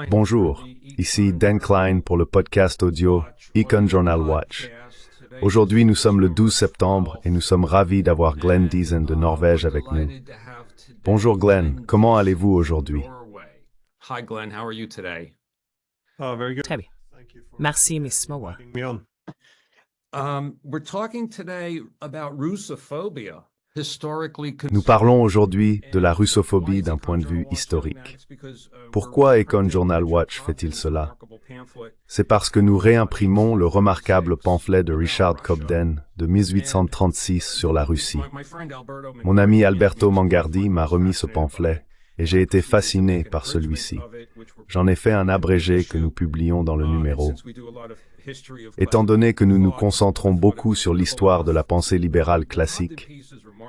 Bonjour, ici Dan Klein pour le podcast audio Econ Journal Watch. Aujourd'hui, nous sommes le 12 septembre et nous sommes ravis d'avoir Glenn Diesen de Norvège avec nous. Bonjour Glenn, comment allez-vous aujourd'hui? Très bien. Merci, Miss Mowa. Nous parlons aujourd'hui de la russophobie d'un point de vue historique. Pourquoi Econ Journal Watch fait-il cela? C'est parce que nous réimprimons le remarquable pamphlet de Richard Cobden de 1836 sur la Russie. Mon ami Alberto Mangardi m'a remis ce pamphlet et j'ai été fasciné par celui-ci. J'en ai fait un abrégé que nous publions dans le numéro. Étant donné que nous nous concentrons beaucoup sur l'histoire de la pensée libérale classique,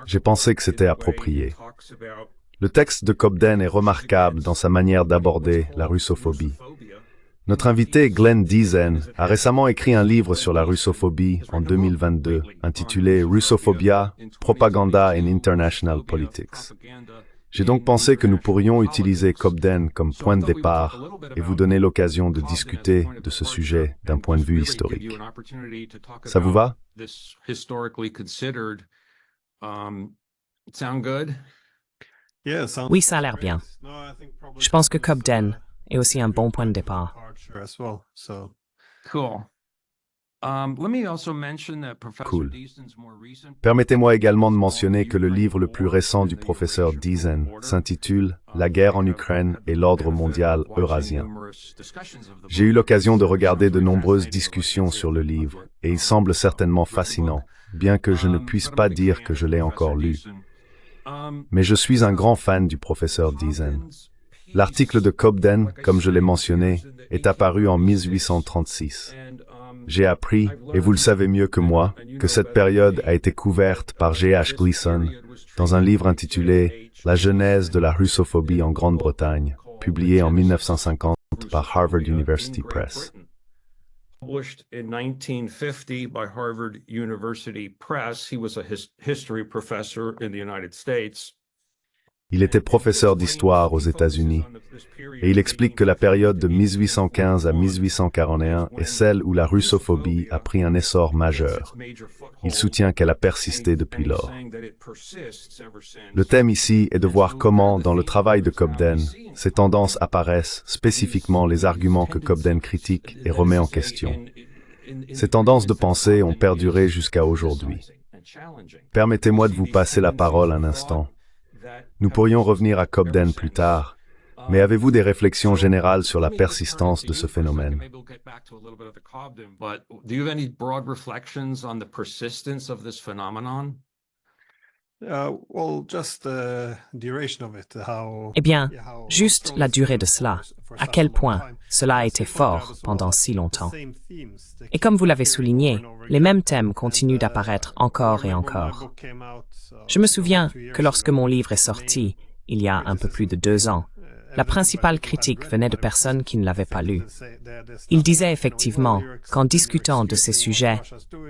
j'ai pensé que c'était approprié. Le texte de Cobden est remarquable dans sa manière d'aborder la russophobie. Notre invité Glenn Diesen a récemment écrit un livre sur la russophobie en 2022, intitulé Russophobia, Propaganda in International Politics. J'ai donc pensé que nous pourrions utiliser Cobden comme point de départ et vous donner l'occasion de discuter de ce sujet d'un point de vue historique. Ça vous va? Oui, ça a l'air bien. Je pense que Cobden est aussi un bon point de départ. Cool. Permettez-moi également de mentionner que le livre le plus récent du professeur Diesen s'intitule « La guerre en Ukraine et l'ordre mondial eurasien ». J'ai eu l'occasion de regarder de nombreuses discussions sur le livre et il semble certainement fascinant, bien que je ne puisse pas dire que je l'ai encore lu. Mais je suis un grand fan du professeur Diesen. L'article de Cobden, comme je l'ai mentionné, est apparu en 1836. J'ai appris, et vous le savez mieux que moi, que cette période a été couverte par G.H. Gleason dans un livre intitulé « La genèse de la russophobie en Grande-Bretagne », publié en 1950 par Harvard University Press. Published in 1950 by Harvard University Press. He was a history professor in the United States. Il était professeur d'histoire aux États-Unis et il explique que la période de 1815 à 1841 est celle où la russophobie a pris un essor majeur. Il soutient qu'elle a persisté depuis lors. Le thème ici est de voir comment, dans le travail de Cobden, ces tendances apparaissent, spécifiquement les arguments que Cobden critique et remet en question. Ces tendances de pensée ont perduré jusqu'à aujourd'hui. Permettez-moi de vous passer la parole un instant. Nous pourrions revenir à Cobden plus tard, mais avez-vous des réflexions générales sur la persistance de ce phénomène? Eh bien, juste la durée de cela, à quel point cela a été fort pendant si longtemps. Et comme vous l'avez souligné, les mêmes thèmes continuent d'apparaître encore et encore. Je me souviens que lorsque mon livre est sorti, il y a un peu plus de 2 ans, la principale critique venait de personnes qui ne l'avaient pas lu. Ils disaient effectivement qu'en discutant de ces sujets,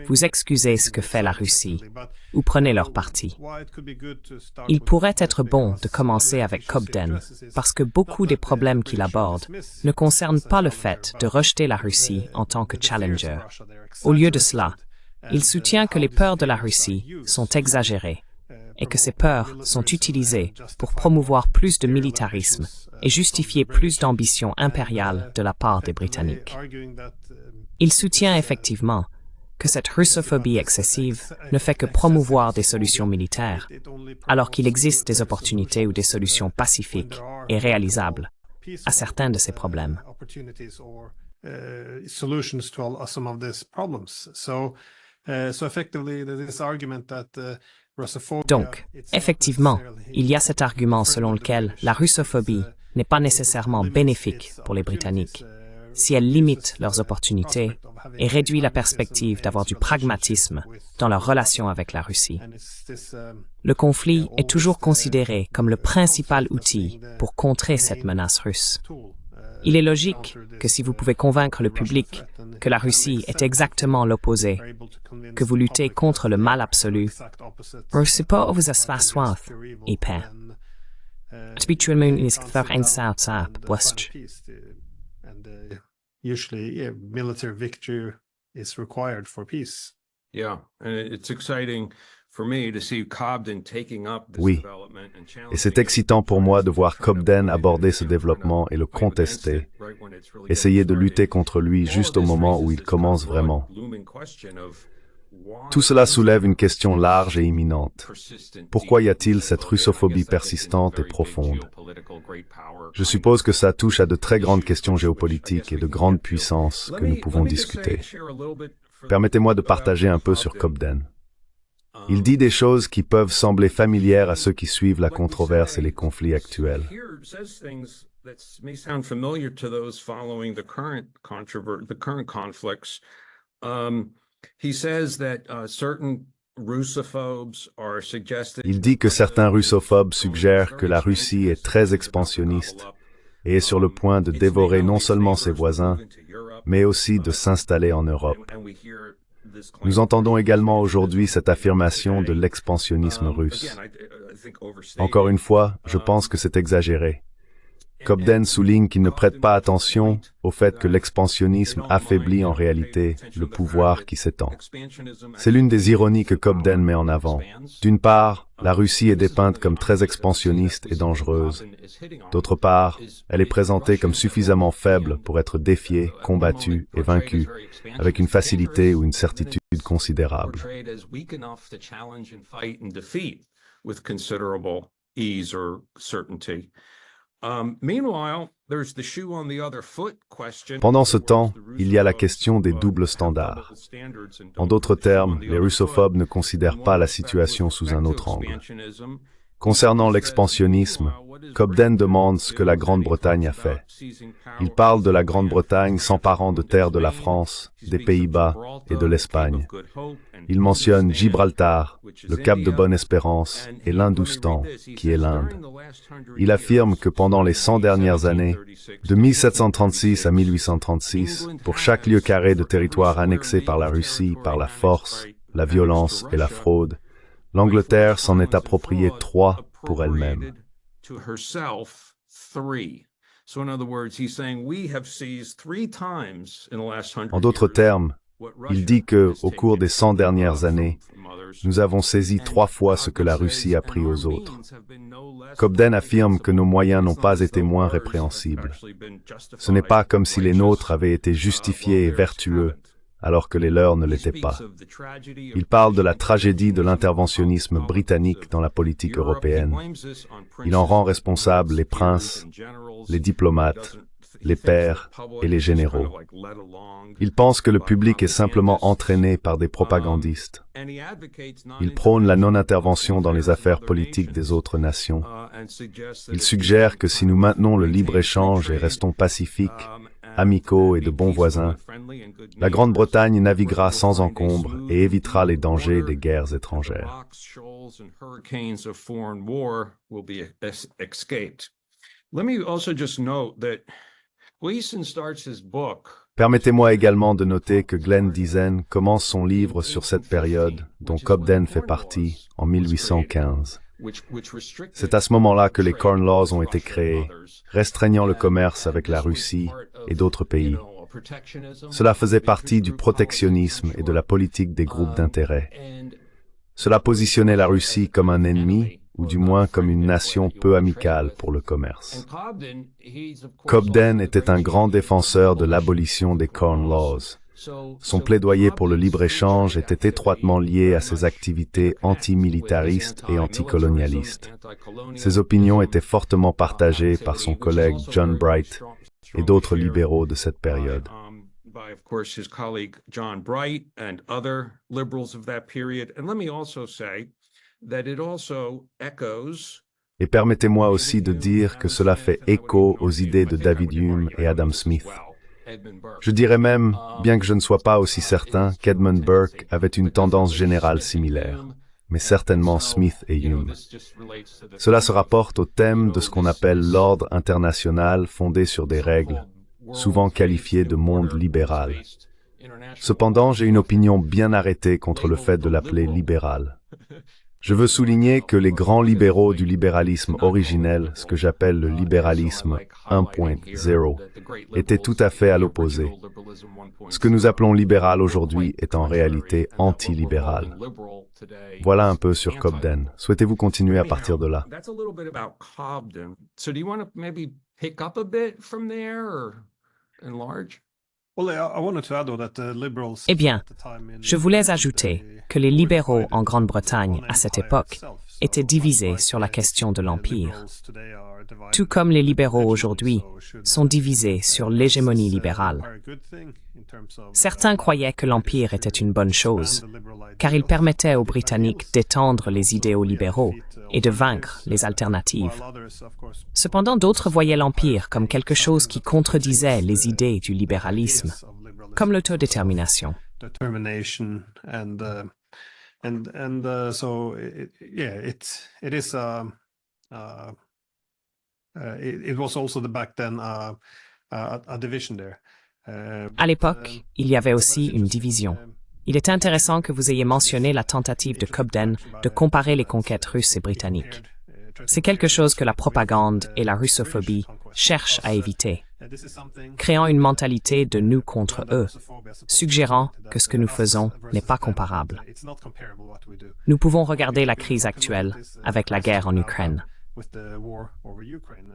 vous excusez ce que fait la Russie, ou prenez leur parti. Il pourrait être bon de commencer avec Cobden, parce que beaucoup des problèmes qu'il aborde ne concernent pas le fait de rejeter la Russie en tant que challenger. Au lieu de cela, il soutient que les peurs de la Russie sont exagérées, et que ces peurs sont utilisées pour promouvoir plus de militarisme et justifier plus d'ambition impériale de la part des Britanniques. Il soutient effectivement que cette russophobie excessive ne fait que promouvoir des solutions militaires, alors qu'il existe des opportunités ou des solutions pacifiques et réalisables à certains de ces problèmes. Donc, effectivement, il y a cet argument selon lequel la russophobie n'est pas nécessairement bénéfique pour les Britanniques, si elle limite leurs opportunités et réduit la perspective d'avoir du pragmatisme dans leur relation avec la Russie. Le conflit est toujours considéré comme le principal outil pour contrer cette menace russe. Il est logique que si vous pouvez convaincre le public que la Russie est exactement l'opposé, que vous luttez contre le mal absolu, Atbitualmewn inis kthar ein saut saap bwest. Usually, military victory is required for peace. Yeah, and it's exciting for me to see Cobden taking up this Oui, development and challenging et c'est excitant pour moi de voir Cobden aborder ce développement et le contester, essayer de lutter contre lui juste au moment où il commence vraiment. Tout cela soulève une question large et imminente. Pourquoi y a-t-il cette russophobie persistante et profonde? Je suppose que ça touche à de très grandes questions géopolitiques et de grandes puissances que nous pouvons discuter. Permettez-moi de partager un peu sur Cobden. Il dit des choses qui peuvent sembler familières à ceux qui suivent la controverse et les conflits actuels. Il dit que certains russophobes suggèrent que la Russie est très expansionniste et est sur le point de dévorer non seulement ses voisins, mais aussi de s'installer en Europe. Nous entendons également aujourd'hui cette affirmation de l'expansionnisme russe. Encore une fois, je pense que c'est exagéré. Cobden souligne qu'il ne prête pas attention au fait que l'expansionnisme affaiblit en réalité le pouvoir qui s'étend. C'est l'une des ironies que Cobden met en avant. D'une part, la Russie est dépeinte comme très expansionniste et dangereuse. D'autre part, elle est présentée comme suffisamment faible pour être défiée, combattue et vaincue, avec une facilité ou une certitude considérable. Pendant ce temps, il y a la question des doubles standards. En d'autres termes, les russophobes ne considèrent pas la situation sous un autre angle. Concernant l'expansionnisme, Cobden demande ce que la Grande-Bretagne a fait. Il parle de la Grande-Bretagne s'emparant de terres de la France, des Pays-Bas et de l'Espagne. Il mentionne Gibraltar, le Cap de Bonne-Espérance et l'Hindoustan, qui est l'Inde. Il affirme que pendant les 100 dernières années, de 1736 à 1836, pour chaque lieu carré de territoire annexé par la Russie par la force, la violence et la fraude, l'Angleterre s'en est approprié 3 pour elle-même. En d'autres termes, il dit que, au cours des 100 dernières années, nous avons saisi 3 fois ce que la Russie a pris aux autres. Cobden affirme que nos moyens n'ont pas été moins répréhensibles. Ce n'est pas comme si les nôtres avaient été justifiés et vertueux, alors que les leurs ne l'étaient pas. Il parle de la tragédie de l'interventionnisme britannique dans la politique européenne. Il en rend responsables les princes, les diplomates, les pairs et les généraux. Il pense que le public est simplement entraîné par des propagandistes. Il prône la non-intervention dans les affaires politiques des autres nations. Il suggère que si nous maintenons le libre-échange et restons pacifiques, amicaux et de bons voisins, la Grande-Bretagne naviguera sans encombre et évitera les dangers des guerres étrangères. Permettez-moi également de noter que Glenn Diesen commence son livre sur cette période, dont Cobden fait partie, en 1815. C'est à ce moment-là que les Corn Laws ont été créés, restreignant le commerce avec la Russie et d'autres pays. Cela faisait partie du protectionnisme et de la politique des groupes d'intérêt. Cela positionnait la Russie comme un ennemi, ou du moins comme une nation peu amicale pour le commerce. Cobden était un grand défenseur de l'abolition des Corn Laws. Son plaidoyer pour le libre-échange était étroitement lié à ses activités antimilitaristes et anticolonialistes. Ses opinions étaient fortement partagées par son collègue John Bright et d'autres libéraux de cette période. Et permettez-moi aussi de dire que cela fait écho aux idées de David Hume et Adam Smith. Je dirais même, bien que je ne sois pas aussi certain, qu'Edmund Burke avait une tendance générale similaire, mais certainement Smith et Hume. Cela se rapporte au thème de ce qu'on appelle l'ordre international fondé sur des règles, souvent qualifié de monde libéral. Cependant, j'ai une opinion bien arrêtée contre le fait de l'appeler libéral. Je veux souligner que les grands libéraux du libéralisme originel, ce que j'appelle le libéralisme 1.0, étaient tout à fait à l'opposé. Ce que nous appelons libéral aujourd'hui est en réalité anti-libéral. Voilà un peu sur Cobden. Souhaitez-vous continuer à partir de là? Eh bien, je voulais ajouter que les libéraux en Grande-Bretagne à cette époque étaient divisés sur la question de l'Empire, tout comme les libéraux aujourd'hui sont divisés sur l'hégémonie libérale. Certains croyaient que l'Empire était une bonne chose, car il permettait aux Britanniques d'étendre les idéaux libéraux et de vaincre les alternatives. Cependant, d'autres voyaient l'Empire comme quelque chose qui contredisait les idées du libéralisme, comme l'autodétermination. À l'époque, il y avait aussi une division. Il est intéressant que vous ayez mentionné la tentative de Cobden de comparer les conquêtes russes et britanniques. C'est quelque chose que la propagande et la russophobie cherchent à éviter, créant une mentalité de nous contre eux, suggérant que ce que nous faisons n'est pas comparable. Nous pouvons regarder la crise actuelle avec la guerre en Ukraine.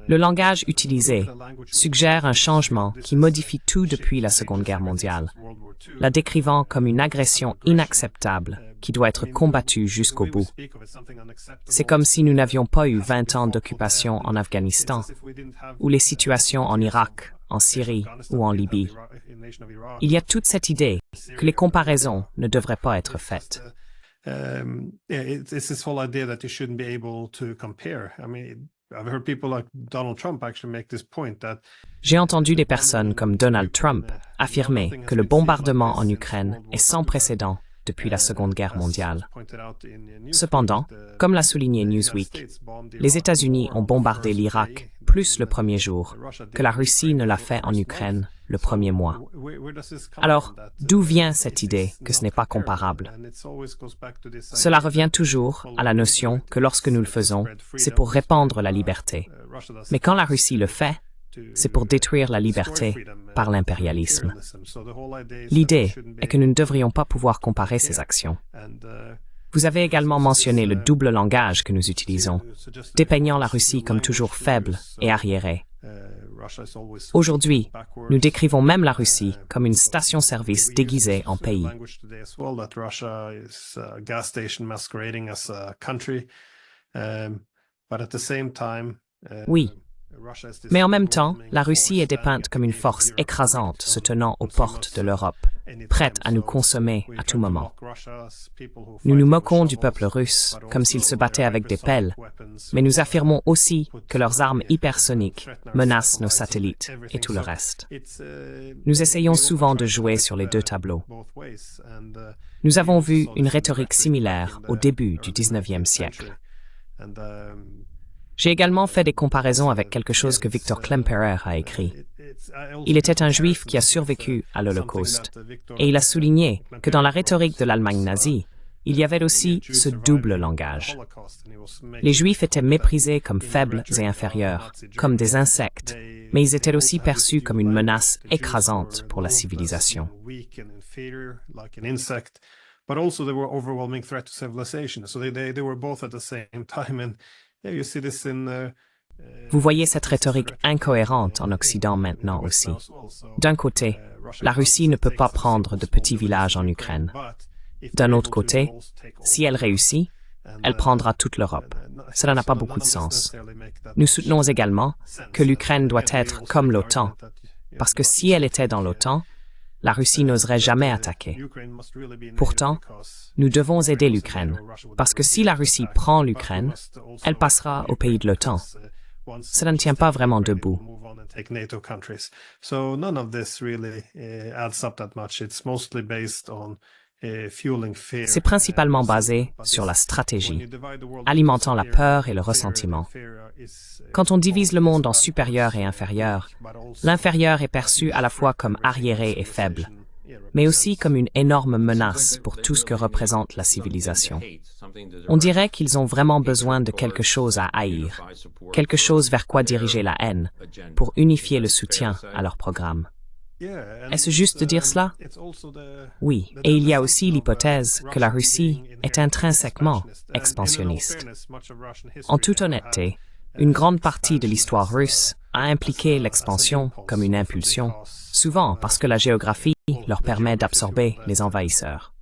Le langage utilisé suggère un changement qui modifie tout depuis la Seconde Guerre mondiale, la décrivant comme une agression inacceptable qui doit être combattue jusqu'au bout. C'est comme si nous n'avions pas eu 20 ans d'occupation en Afghanistan, ou les situations en Irak, en Syrie ou en Libye. Il y a toute cette idée que les comparaisons ne devraient pas être faites. It's this whole idea that you shouldn't be able to compare. I mean, I've heard people like Donald Trump actually make this point that J'ai entendu des personnes comme Donald Trump affirmer que le bombardement en Ukraine est sans précédent depuis la Seconde Guerre mondiale. Cependant, comme l'a souligné Newsweek, les États-Unis ont bombardé l'Irak plus le premier jour que la Russie ne l'a fait en Ukraine le premier mois. Alors, d'où vient cette idée que ce n'est pas comparable? Cela revient toujours à la notion que lorsque nous le faisons, c'est pour répandre la liberté. Mais quand la Russie le fait, c'est pour détruire la liberté par l'impérialisme. L'idée est que nous ne devrions pas pouvoir comparer ces actions. Vous avez également mentionné le double langage que nous utilisons, dépeignant la Russie comme toujours faible et arriérée. Aujourd'hui, nous décrivons même la Russie comme une station-service déguisée en pays. Oui, mais en même temps, la Russie est dépeinte comme une force écrasante se tenant aux portes de l'Europe, prête à nous consommer à tout moment. Nous nous moquons du peuple russe comme s'il se battait avec des pelles, mais nous affirmons aussi que leurs armes hypersoniques menacent nos satellites et tout le reste. Nous essayons souvent de jouer sur les deux tableaux. Nous avons vu une rhétorique similaire au début du 19e siècle. J'ai également fait des comparaisons avec quelque chose que Victor Klemperer a écrit. Il était un juif qui a survécu à l'Holocauste, et il a souligné que dans la rhétorique de l'Allemagne nazie, il y avait aussi ce double langage. Les juifs étaient méprisés comme faibles et inférieurs, comme des insectes, mais ils étaient aussi perçus comme une menace écrasante pour la civilisation. But also they were overwhelming threat to civilization. So they were both at the same time. And yeah, you see this in Vous voyez cette rhétorique incohérente en Occident maintenant aussi. D'un côté, la Russie ne peut pas prendre de petits villages en Ukraine. D'un autre côté, si elle réussit, elle prendra toute l'Europe. Cela n'a pas beaucoup de sens. Nous soutenons également que l'Ukraine doit être comme l'OTAN, parce que si elle était dans l'OTAN, la Russie n'oserait jamais attaquer. Pourtant, nous devons aider l'Ukraine, parce que si la Russie prend l'Ukraine, elle passera au pays de l'OTAN. Cela ne tient pas vraiment debout. C'est principalement basé sur la stratégie, alimentant la peur et le ressentiment. Quand on divise le monde en supérieur et inférieur, l'inférieur est perçu à la fois comme arriéré et faible, mais aussi comme une énorme menace pour tout ce que représente la civilisation. On dirait qu'ils ont vraiment besoin de quelque chose à haïr, quelque chose vers quoi diriger la haine, pour unifier le soutien à leur programme. Est-ce juste de dire cela? Oui, et il y a aussi l'hypothèse que la Russie est intrinsèquement expansionniste. En toute honnêteté, une grande partie de l'histoire russe a impliqué l'expansion comme une impulsion, souvent parce que la géographie leur permet d'absorber les envahisseurs.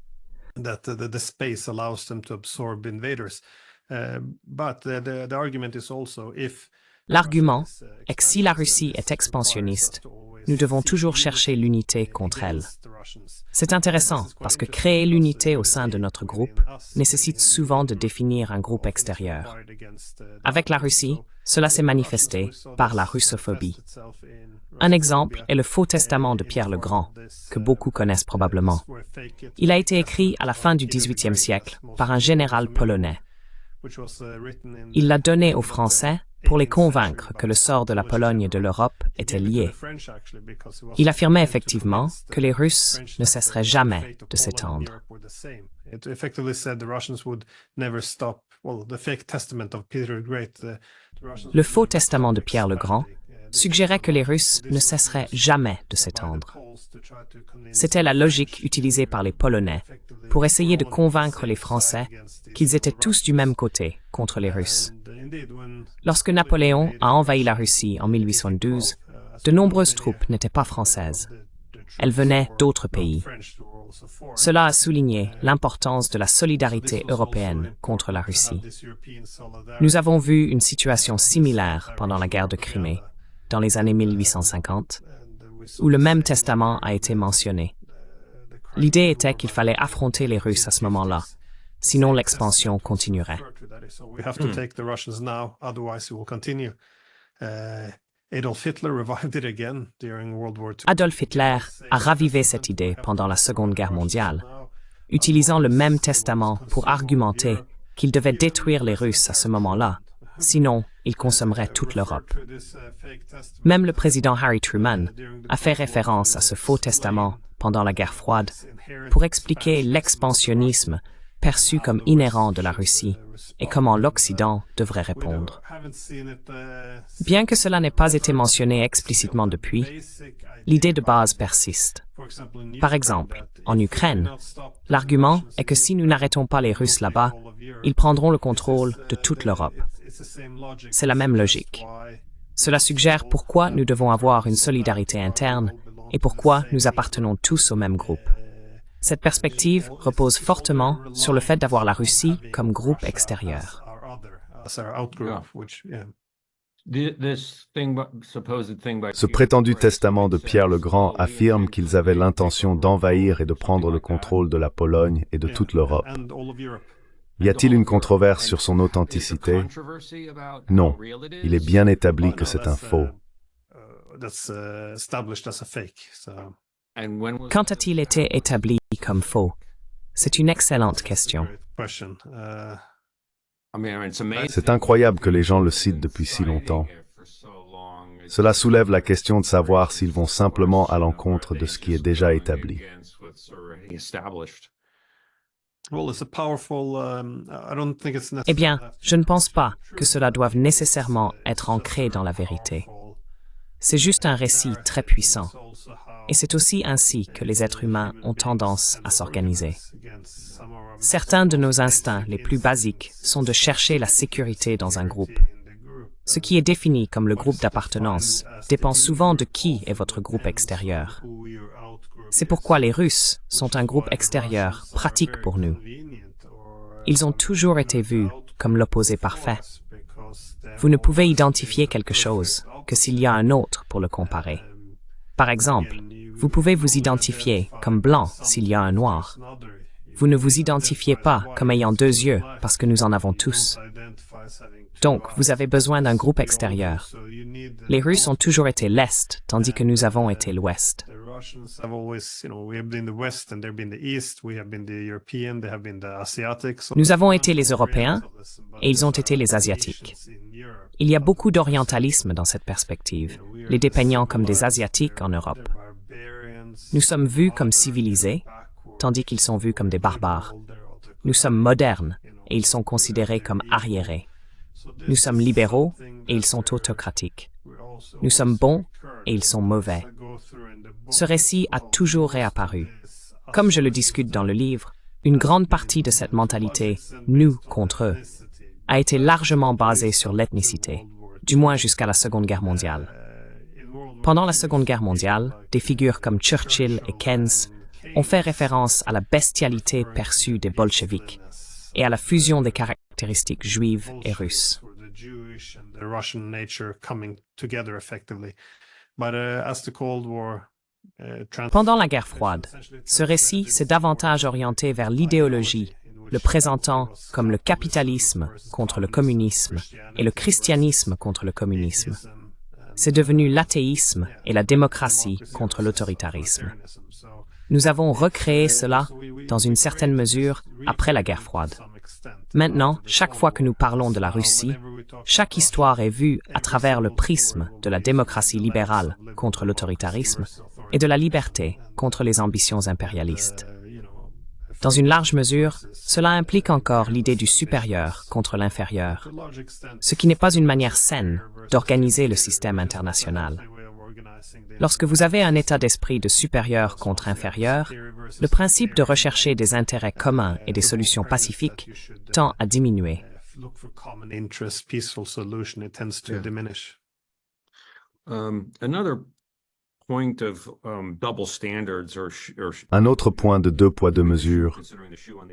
L'argument est que si la Russie est expansionniste, nous devons toujours chercher l'unité contre elle. C'est intéressant parce que créer l'unité au sein de notre groupe nécessite souvent de définir un groupe extérieur. Avec la Russie, cela s'est manifesté par la russophobie. Un exemple est le Faux Testament de Pierre le Grand, que beaucoup connaissent probablement. Il a été écrit à la fin du XVIIIe siècle par un général polonais. Il l'a donné aux Français pour les convaincre que le sort de la Pologne et de l'Europe était lié. Il affirmait effectivement que les Russes ne cesseraient jamais de s'étendre. Le Faux Testament de Pierre le Grand suggérait que les Russes ne cesseraient jamais de s'étendre. C'était la logique utilisée par les Polonais pour essayer de convaincre les Français qu'ils étaient tous du même côté contre les Russes. Lorsque Napoléon a envahi la Russie en 1812, de nombreuses troupes n'étaient pas françaises. Elles venaient d'autres pays. Cela a souligné l'importance de la solidarité européenne contre la Russie. Nous avons vu une situation similaire pendant la guerre de Crimée, dans les années 1850, où le même testament a été mentionné. L'idée était qu'il fallait affronter les Russes à ce moment-là, sinon l'expansion continuerait. Adolf Hitler a ravivé cette idée pendant la Seconde Guerre mondiale, utilisant le même testament pour argumenter qu'il devait détruire les Russes à ce moment-là, sinon ils consommeraient toute l'Europe. Même le président Harry Truman a fait référence à ce faux testament pendant la guerre froide pour expliquer l'expansionnisme perçu comme inhérent de la Russie et comment l'Occident devrait répondre. Bien que cela n'ait pas été mentionné explicitement depuis, l'idée de base persiste. Par exemple, en Ukraine, l'argument est que si nous n'arrêtons pas les Russes là-bas, ils prendront le contrôle de toute l'Europe. C'est la même logique. Cela suggère pourquoi nous devons avoir une solidarité interne et pourquoi nous appartenons tous au même groupe. Cette perspective repose fortement sur le fait d'avoir la Russie comme groupe extérieur. Ce prétendu testament de Pierre le Grand affirme qu'ils avaient l'intention d'envahir et de prendre le contrôle de la Pologne et de toute l'Europe. Y a-t-il une controverse sur son authenticité? Non, il est bien établi que c'est un faux. Quand a-t-il été établi comme faux? C'est une excellente question. C'est incroyable que les gens le citent depuis si longtemps. Cela soulève la question de savoir s'ils vont simplement à l'encontre de ce qui est déjà établi. Eh bien, je ne pense pas que cela doive nécessairement être ancré dans la vérité. C'est juste un récit très puissant. Et c'est aussi ainsi que les êtres humains ont tendance à s'organiser. Certains de nos instincts les plus basiques sont de chercher la sécurité dans un groupe. Ce qui est défini comme le groupe d'appartenance dépend souvent de qui est votre groupe extérieur. C'est pourquoi les Russes sont un groupe extérieur pratique pour nous. Ils ont toujours été vus comme l'opposé parfait. Vous ne pouvez identifier quelque chose que s'il y a un autre pour le comparer. Par exemple, vous pouvez vous identifier comme blanc s'il y a un noir. Vous ne vous identifiez pas comme ayant deux yeux parce que nous en avons tous. Donc, vous avez besoin d'un groupe extérieur. Les Russes ont toujours été l'Est, tandis que nous avons été l'Ouest. Nous avons été les Européens et ils ont été les Asiatiques. Il y a beaucoup d'orientalisme dans cette perspective, les dépeignant comme des Asiatiques en Europe. Nous sommes vus comme civilisés, tandis qu'ils sont vus comme des barbares. Nous sommes modernes, et ils sont considérés comme arriérés. Nous sommes libéraux, et ils sont autocratiques. Nous sommes bons, et ils sont mauvais. Ce récit a toujours réapparu. Comme je le discute dans le livre, une grande partie de cette mentalité, nous contre eux, a été largement basée sur l'ethnicité, du moins jusqu'à la Seconde Guerre mondiale. Pendant la Seconde Guerre mondiale, des figures comme Churchill et Keynes ont fait référence à la bestialité perçue des bolcheviks et à la fusion des caractéristiques juives et russes. Pendant la guerre froide, ce récit s'est davantage orienté vers l'idéologie, le présentant comme le capitalisme contre le communisme et le christianisme contre le communisme. C'est devenu l'athéisme et la démocratie contre l'autoritarisme. Nous avons recréé cela, dans une certaine mesure, après la guerre froide. Maintenant, chaque fois que nous parlons de la Russie, chaque histoire est vue à travers le prisme de la démocratie libérale contre l'autoritarisme et de la liberté contre les ambitions impérialistes. Dans une large mesure, cela implique encore l'idée du supérieur contre l'inférieur, ce qui n'est pas une manière saine d'organiser le système international. Lorsque vous avez un état d'esprit de supérieur contre inférieur, le principe de rechercher des intérêts communs et des solutions pacifiques tend à diminuer. Un autre point de deux poids deux mesures,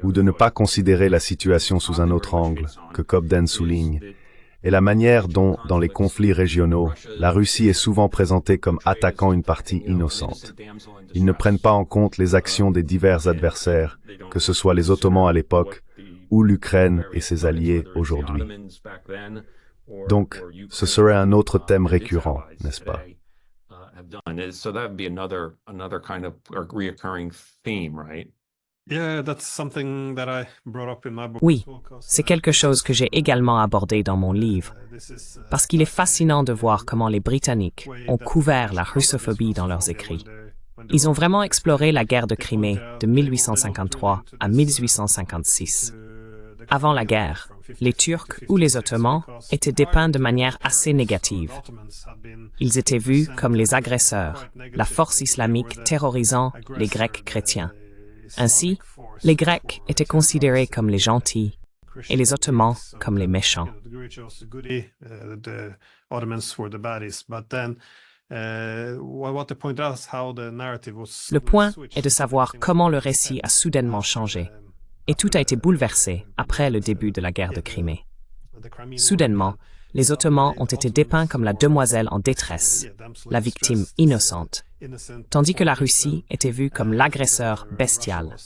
ou de ne pas considérer la situation sous un autre angle, que Cobden souligne, est la manière dont, dans les conflits régionaux, la Russie est souvent présentée comme attaquant une partie innocente. Ils ne prennent pas en compte les actions des divers adversaires, que ce soit les Ottomans à l'époque, ou l'Ukraine et ses alliés aujourd'hui. Donc, ce serait un autre thème récurrent, n'est-ce pas? Oui, c'est quelque chose que j'ai également abordé dans mon livre, parce qu'il est fascinant de voir comment les Britanniques ont couvert la russophobie dans leurs écrits. Ils ont vraiment exploré la guerre de Crimée de 1853 à 1856. Avant la guerre, les Turcs ou les Ottomans étaient dépeints de manière assez négative. Ils étaient vus comme les agresseurs, la force islamique terrorisant les Grecs chrétiens. Ainsi, les Grecs étaient considérés comme les gentils et les Ottomans comme les méchants. Le point est de savoir comment le récit a soudainement changé, et tout a été bouleversé après le début de la guerre de Crimée. Soudainement, les Ottomans ont été dépeints comme la demoiselle en détresse, la victime innocente, tandis que la Russie était vue comme l'agresseur bestial.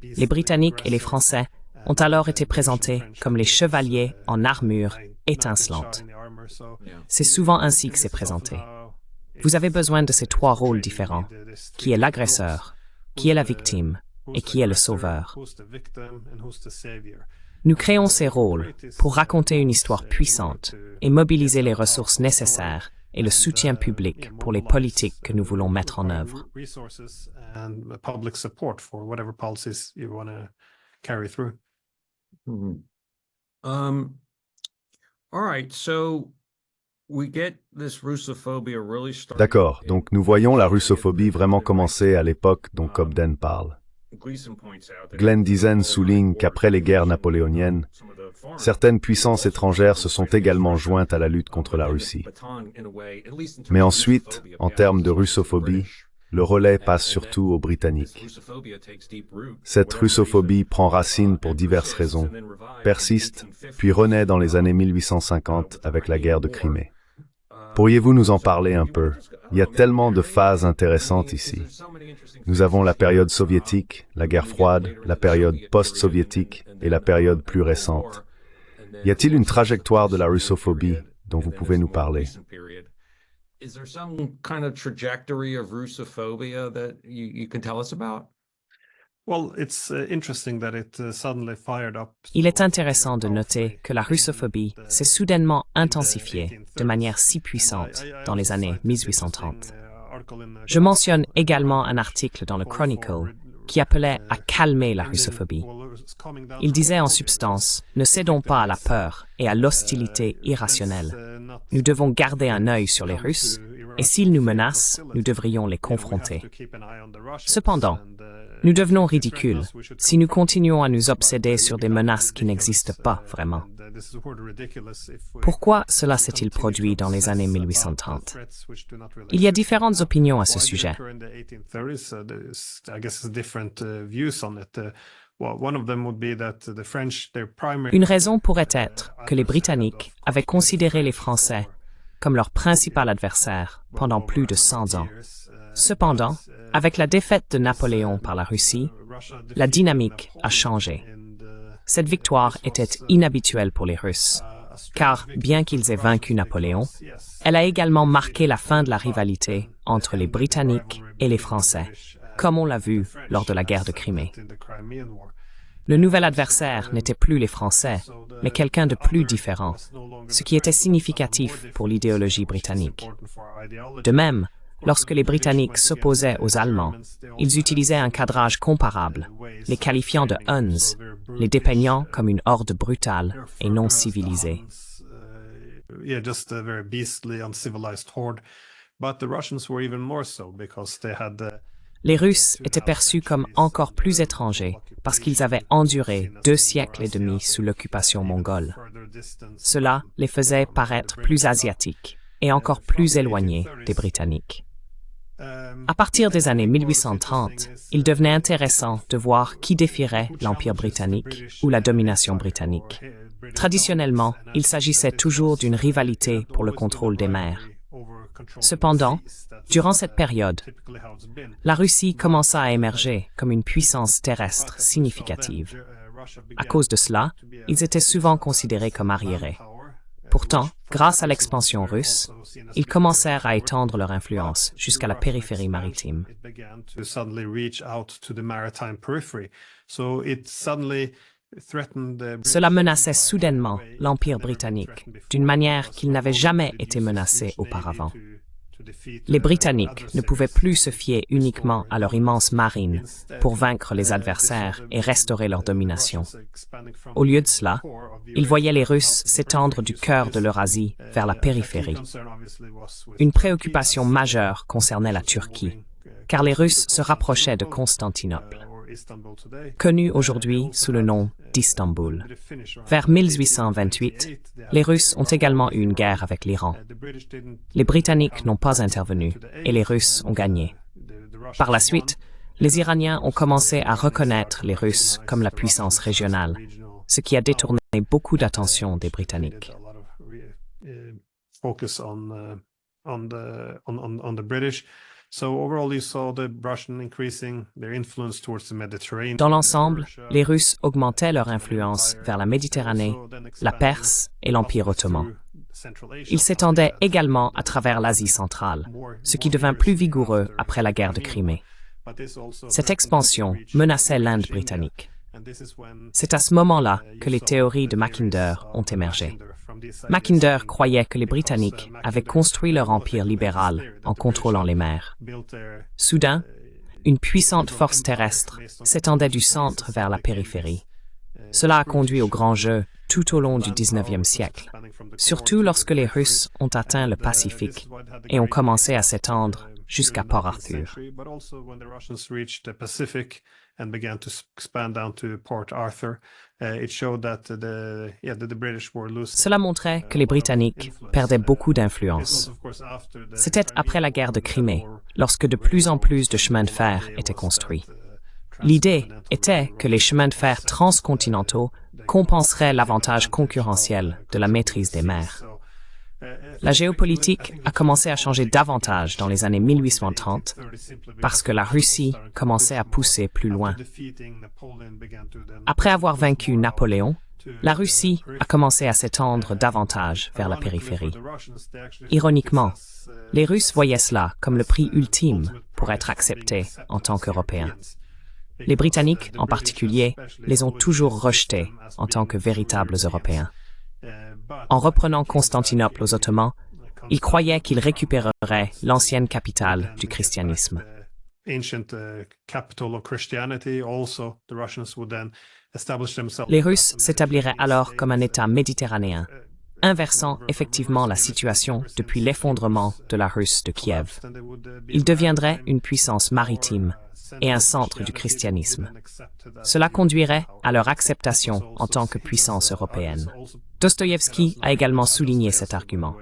Les Britanniques et les Français ont alors été présentés comme les chevaliers en armure étincelante. C'est souvent ainsi que c'est présenté. Vous avez besoin de ces trois rôles différents, qui est l'agresseur, qui est la victime et qui est le sauveur. Nous créons ces rôles pour raconter une histoire puissante et mobiliser les ressources nécessaires et le soutien public pour les politiques que nous voulons mettre en œuvre. D'accord, donc nous voyons la russophobie vraiment commencer à l'époque dont Cobden parle. Glenn Diesen souligne qu'après les guerres napoléoniennes, certaines puissances étrangères se sont également jointes à la lutte contre la Russie. Mais ensuite, en termes de russophobie, le relais passe surtout aux Britanniques. Cette russophobie prend racine pour diverses raisons, persiste, puis renaît dans les années 1850 avec la guerre de Crimée. Pourriez-vous nous en parler un peu? Il y a tellement de phases intéressantes ici. Nous avons la période soviétique, la guerre froide, la période post-soviétique et la période plus récente. Y a-t-il une trajectoire de la russophobie dont vous pouvez nous parler? Il est intéressant de noter que la russophobie s'est soudainement intensifiée de manière si puissante dans les années 1830. Je mentionne également un article dans le Chronicle qui appelait à calmer la russophobie. Il disait en substance, ne cédons pas à la peur et à l'hostilité irrationnelle. Nous devons garder un œil sur les Russes, et s'ils nous menacent, nous devrions les confronter. Cependant, nous devenons ridicules si nous continuons à nous obséder sur des menaces qui n'existent pas vraiment. Pourquoi cela s'est-il produit dans les années 1830? Il y a différentes opinions à ce sujet. Une raison pourrait être que les Britanniques avaient considéré les Français comme leur principal adversaire pendant plus de 100 ans. Cependant, avec la défaite de Napoléon par la Russie, la dynamique a changé. Cette victoire était inhabituelle pour les Russes, car bien qu'ils aient vaincu Napoléon, elle a également marqué la fin de la rivalité entre les Britanniques et les Français, comme on l'a vu lors de la guerre de Crimée. Le nouvel adversaire n'était plus les Français, mais quelqu'un de plus différent, ce qui était significatif pour l'idéologie britannique. De même, lorsque les Britanniques s'opposaient aux Allemands, ils utilisaient un cadrage comparable, les qualifiant de Huns, les dépeignant comme une horde brutale et non civilisée. Les Russes étaient perçus comme encore plus étrangers parce qu'ils avaient enduré 2 siècles et demi sous l'occupation mongole. Cela les faisait paraître plus asiatiques et encore plus éloignés des Britanniques. À partir des années 1830, il devenait intéressant de voir qui défierait l'Empire britannique ou la domination britannique. Traditionnellement, il s'agissait toujours d'une rivalité pour le contrôle des mers. Cependant, durant cette période, la Russie commença à émerger comme une puissance terrestre significative. À cause de cela, ils étaient souvent considérés comme arriérés. Pourtant, grâce à l'expansion russe, ils commencèrent à étendre leur influence jusqu'à la périphérie maritime. Cela menaçait soudainement l'Empire britannique d'une manière qu'il n'avait jamais été menacé auparavant. Les Britanniques ne pouvaient plus se fier uniquement à leur immense marine pour vaincre les adversaires et restaurer leur domination. Au lieu de cela, ils voyaient les Russes s'étendre du cœur de l'Eurasie vers la périphérie. Une préoccupation majeure concernait la Turquie, car les Russes se rapprochaient de Constantinople, connu aujourd'hui sous le nom d'Istanbul. Vers 1828, les Russes ont également eu une guerre avec l'Iran. Les Britanniques n'ont pas intervenu et les Russes ont gagné. Par la suite, les Iraniens ont commencé à reconnaître les Russes comme la puissance régionale, ce qui a détourné beaucoup d'attention des Britanniques. Dans l'ensemble, les Russes augmentaient leur influence vers la Méditerranée, la Perse et l'Empire ottoman. Ils s'étendaient également à travers l'Asie centrale, ce qui devint plus vigoureux après la guerre de Crimée. Cette expansion menaçait l'Inde britannique. C'est à ce moment-là que les théories de Mackinder ont émergé. Mackinder croyait que les Britanniques avaient construit leur empire libéral en contrôlant les mers. Soudain, une puissante force terrestre s'étendait du centre vers la périphérie. Cela a conduit au grand jeu tout au long du XIXe siècle, surtout lorsque les Russes ont atteint le Pacifique et ont commencé à s'étendre jusqu'à Port Arthur. Cela montrait que les Britanniques perdaient beaucoup d'influence. C'était après la guerre de Crimée, lorsque de plus en plus de chemins de fer étaient construits. L'idée était que les chemins de fer transcontinentaux compenseraient l'avantage concurrentiel de la maîtrise des mers. La géopolitique a commencé à changer davantage dans les années 1830 parce que la Russie commençait à pousser plus loin. Après avoir vaincu Napoléon, la Russie a commencé à s'étendre davantage vers la périphérie. Ironiquement, les Russes voyaient cela comme le prix ultime pour être acceptés en tant qu'Européens. Les Britanniques, en particulier, les ont toujours rejetés en tant que véritables Européens. En reprenant Constantinople aux Ottomans, Ils croyaient qu'ils récupéreraient l'ancienne capitale du christianisme. Les Russes s'établiraient alors comme un État méditerranéen, inversant effectivement la situation depuis l'effondrement de la Russe de Kiev. Ils deviendraient une puissance maritime et un centre du christianisme. Cela conduirait à leur acceptation en tant que puissance européenne. Dostoïevski a également souligné cet argument.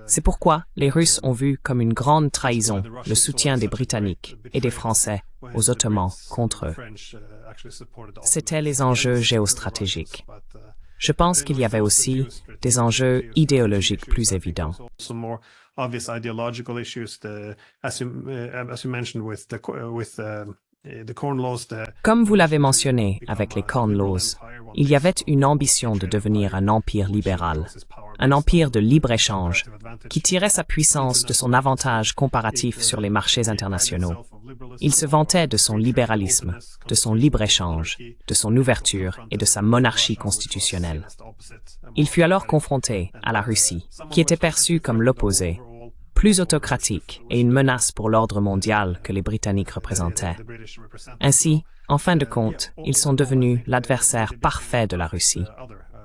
C'est pourquoi les Russes ont vu comme une grande trahison le soutien des Britanniques et des Français aux Ottomans contre eux. C'étaient les enjeux géostratégiques. Je pense qu'il y avait aussi des enjeux idéologiques plus évidents. Comme vous l'avez mentionné avec les Corn Laws, il y avait une ambition de devenir un empire libéral, un empire de libre-échange, qui tirait sa puissance de son avantage comparatif sur les marchés internationaux. Il se vantait de son libéralisme, de son libre-échange, de son ouverture et de sa monarchie constitutionnelle. Il fut alors confronté à la Russie, qui était perçue comme l'opposé, plus autocratique et une menace pour l'ordre mondial que les Britanniques représentaient. Ainsi, en fin de compte, ils sont devenus l'adversaire parfait de la Russie,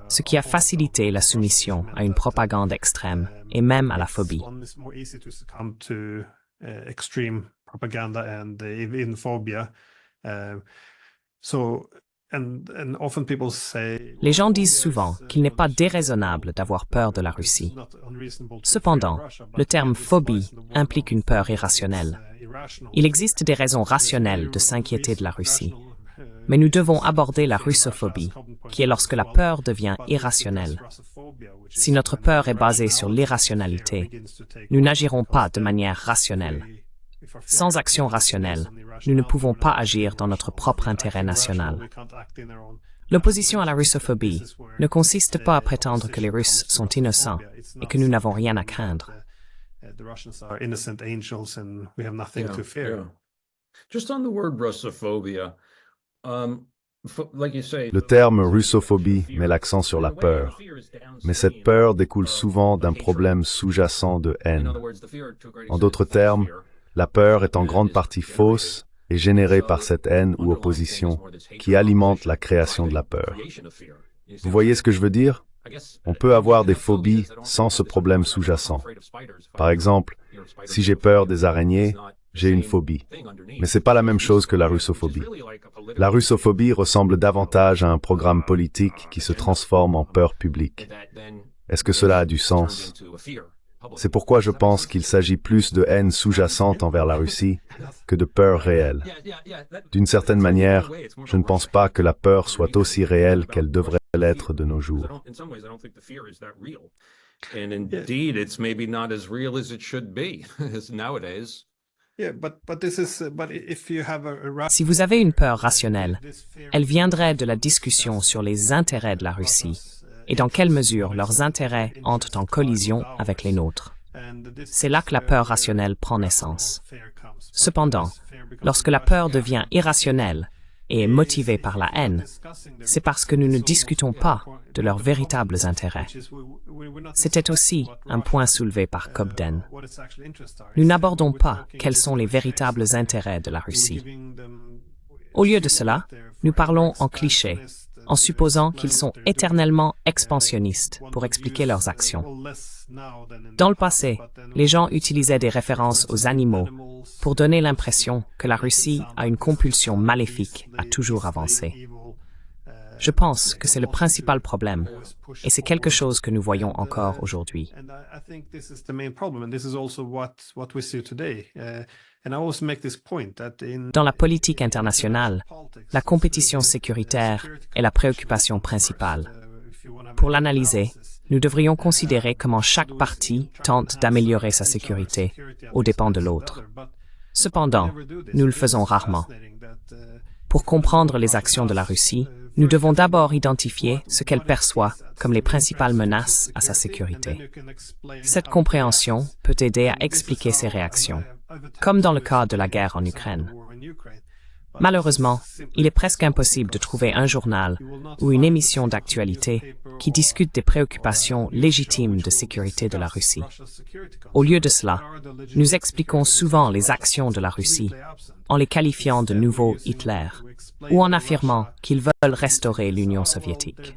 ce qui a facilité la soumission à une propagande extrême et même à la phobie. Les gens disent souvent qu'il n'est pas déraisonnable d'avoir peur de la Russie. Cependant, le terme phobie implique une peur irrationnelle. Il existe des raisons rationnelles de s'inquiéter de la Russie. Mais nous devons aborder la russophobie, qui est lorsque la peur devient irrationnelle. Si notre peur est basée sur l'irrationalité, nous n'agirons pas de manière rationnelle. Sans action rationnelle, nous ne pouvons pas agir dans notre propre intérêt national. L'opposition à la russophobie ne consiste pas à prétendre que les Russes sont innocents et que nous n'avons rien à craindre. Just on the word Russophobia, Le terme russophobie met l'accent sur la peur, mais cette peur découle souvent d'un problème sous-jacent de haine. En d'autres termes, la peur est en grande partie fausse et générée par cette haine ou opposition qui alimente la création de la peur. Vous voyez ce que je veux dire? On peut avoir des phobies sans ce problème sous-jacent. Par exemple, si j'ai peur des araignées, j'ai une phobie. Mais c'est pas la même chose que la russophobie. La russophobie ressemble davantage à un programme politique qui se transforme en peur publique. Est-ce que cela a du sens? C'est pourquoi je pense qu'il s'agit plus de haine sous-jacente envers la Russie que de peur réelle. D'une certaine manière, je ne pense pas que la peur soit aussi réelle qu'elle devrait l'être de nos jours. Si vous avez une peur rationnelle, elle viendrait de la discussion sur les intérêts de la Russie et dans quelle mesure leurs intérêts entrent en collision avec les nôtres. C'est là que la peur rationnelle prend naissance. Cependant, lorsque la peur devient irrationnelle et est motivée par la haine, c'est parce que nous ne discutons pas de leurs véritables intérêts. C'était aussi un point soulevé par Cobden. Nous n'abordons pas quels sont les véritables intérêts de la Russie. Au lieu de cela, nous parlons en cliché, en supposant qu'ils sont éternellement expansionnistes pour expliquer leurs actions. Dans le passé, les gens utilisaient des références aux animaux pour donner l'impression que la Russie a une compulsion maléfique à toujours avancer. Je pense que c'est le principal problème, et c'est quelque chose que nous voyons encore aujourd'hui. Dans la politique internationale, la compétition sécuritaire est la préoccupation principale. Pour l'analyser, nous devrions considérer comment chaque partie tente d'améliorer sa sécurité aux dépens de l'autre. Cependant, nous le faisons rarement. Pour comprendre les actions de la Russie, nous devons d'abord identifier ce qu'elle perçoit comme les principales menaces à sa sécurité. Cette compréhension peut aider à expliquer ses réactions, comme dans le cas de la guerre en Ukraine. Malheureusement, il est presque impossible de trouver un journal ou une émission d'actualité qui discute des préoccupations légitimes de sécurité de la Russie. Au lieu de cela, nous expliquons souvent les actions de la Russie en les qualifiant de nouveaux Hitler ou en affirmant qu'ils veulent restaurer l'Union soviétique.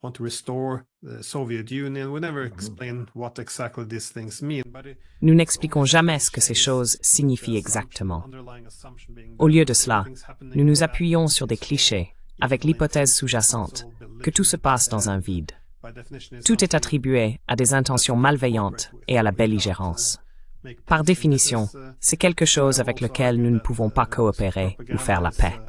Want to restore the Soviet Union. We never explain what exactly these things mean. Nous n'expliquons jamais ce que ces choses signifient exactement. Au lieu de cela, nous nous appuyons sur des clichés, avec l'hypothèse sous-jacente que tout se passe dans un vide. Tout est attribué à des intentions malveillantes et à la belligérance. Par définition, c'est quelque chose avec lequel nous ne pouvons pas coopérer ou faire la paix.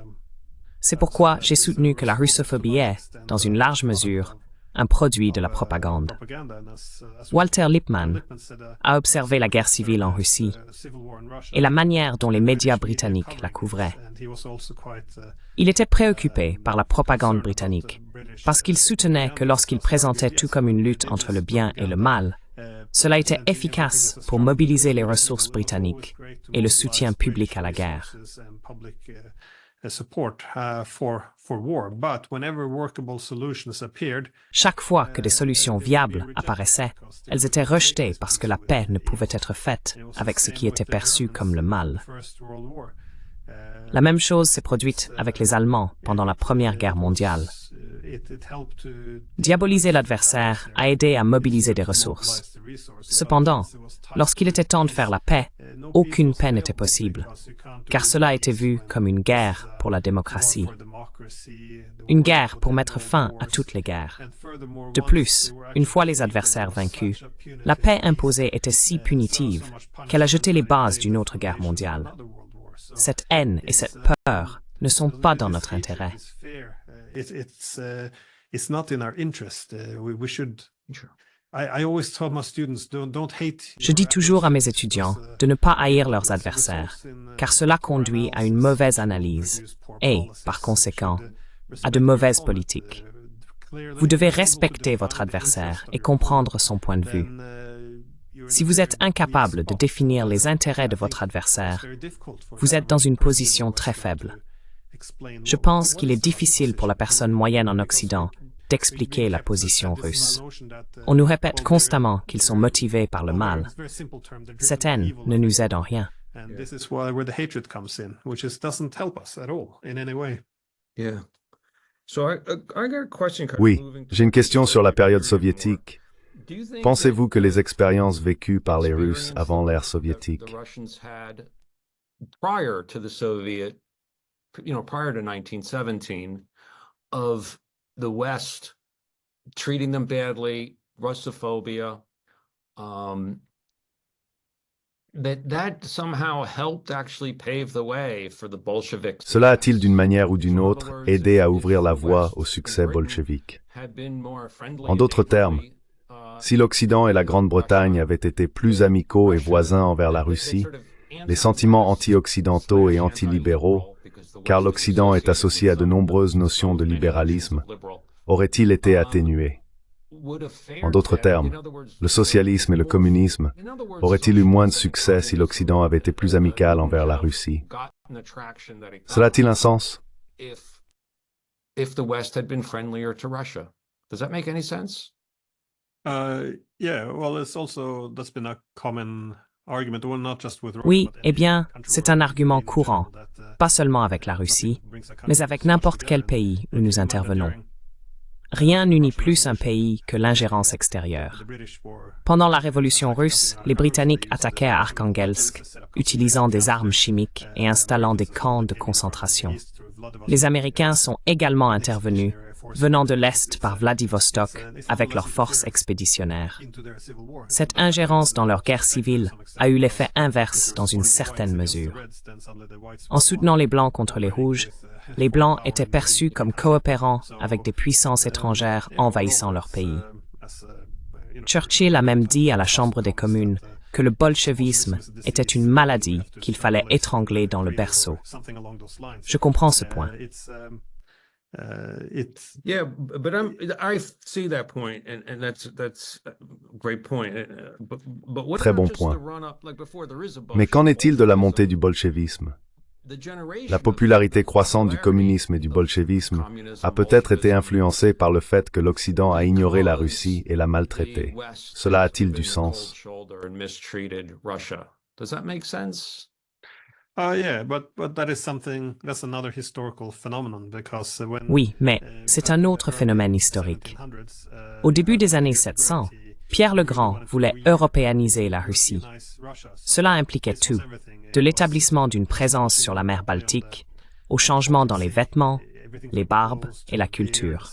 C'est pourquoi j'ai soutenu que la russophobie est, dans une large mesure, un produit de la propagande. Walter Lippmann a observé la guerre civile en Russie et la manière dont les médias britanniques la couvraient. Il était préoccupé par la propagande britannique parce qu'il soutenait que lorsqu'il présentait tout comme une lutte entre le bien et le mal, cela était efficace pour mobiliser les ressources britanniques et le soutien public à la guerre. Chaque fois que des solutions viables apparaissaient, elles étaient rejetées parce que la paix ne pouvait être faite avec ce qui était perçu comme le mal. La même chose s'est produite avec les Allemands pendant la Première Guerre mondiale. Diaboliser l'adversaire a aidé à mobiliser des ressources. Cependant, lorsqu'il était temps de faire la paix, aucune paix n'était possible, car cela était vu comme une guerre pour la démocratie. Une guerre pour mettre fin à toutes les guerres. De plus, une fois les adversaires vaincus, la paix imposée était si punitive qu'elle a jeté les bases d'une autre guerre mondiale. Cette haine et cette peur ne sont pas dans notre intérêt. It's not in our interest. We should. I always tell my students, don't hate. Je dis toujours à mes étudiants de ne pas haïr leurs adversaires, car cela conduit à une mauvaise analyse et, par conséquent, à de mauvaises politiques. Vous devez respecter votre adversaire et comprendre son point de vue. Si vous êtes incapable de définir les intérêts de votre adversaire, vous êtes dans une position très faible. Je pense qu'il est difficile pour la personne moyenne en Occident d'expliquer la position russe. On nous répète constamment qu'ils sont motivés par le mal. Cette haine ne nous aide en rien. Oui, j'ai une question sur la période soviétique. Pensez-vous que les expériences vécues par les Russes avant l'ère soviétique, prior to 1917, of the West treating them badly, Russophobia, that somehow helped actually pave the way for the Bolsheviks. Cela a-t-il d'une manière ou d'une autre aidé à ouvrir la voie au succès bolchevique? En d'autres termes, si l'Occident et la Grande-Bretagne avaient été plus amicaux et voisins envers la Russie, les sentiments anti-occidentaux et anti-libéraux, car l'Occident est associé à de nombreuses notions de libéralisme, aurait-il été atténué? En d'autres termes, le socialisme et le communisme auraient-ils eu moins de succès si l'Occident avait été plus amical envers la Russie? Cela a-t-il un sens? If the West had been friendlier to Russia. Does that make any sense? Yeah, well, that's been a common argument, well, not just with Russia, Oui, but eh bien, any c'est un argument country courant, that, pas seulement avec la Russie, mais avec n'importe quel pays où nous intervenons. Rien n'unit plus un pays que l'ingérence extérieure. Pendant la Révolution russe, les Britanniques attaquaient à Arkhangelsk, utilisant des armes chimiques et installant des camps de concentration. Les Américains sont également intervenus, venant de l'Est par Vladivostok avec leurs forces expéditionnaires. Cette ingérence dans leur guerre civile a eu l'effet inverse dans une certaine mesure. En soutenant les Blancs contre les Rouges, les Blancs étaient perçus comme coopérants avec des puissances étrangères envahissant leur pays. Churchill a même dit à la Chambre des communes que le bolchevisme était une maladie qu'il fallait étrangler dans le berceau. Je comprends ce point. Yeah, but I see that point, and that's a great point. But what Très bon about just point. the run-up, like before there is a Mais qu'en Bolshevik est-il de la montée du bolchevisme? La popularité croissante du communisme et du bolchevisme a peut-être été influencée par le fait que l'Occident a ignoré la Russie et l'a maltraitée. Cela a-t-il du sens? Yeah, but that is something, that's another historical phenomenon because when Oui, mais c'est un autre phénomène historique. Au début des années 700, Pierre le Grand voulait européaniser la Russie. Cela impliquait tout, de l'établissement d'une présence sur la mer Baltique, au changement dans les vêtements, les barbes et la culture.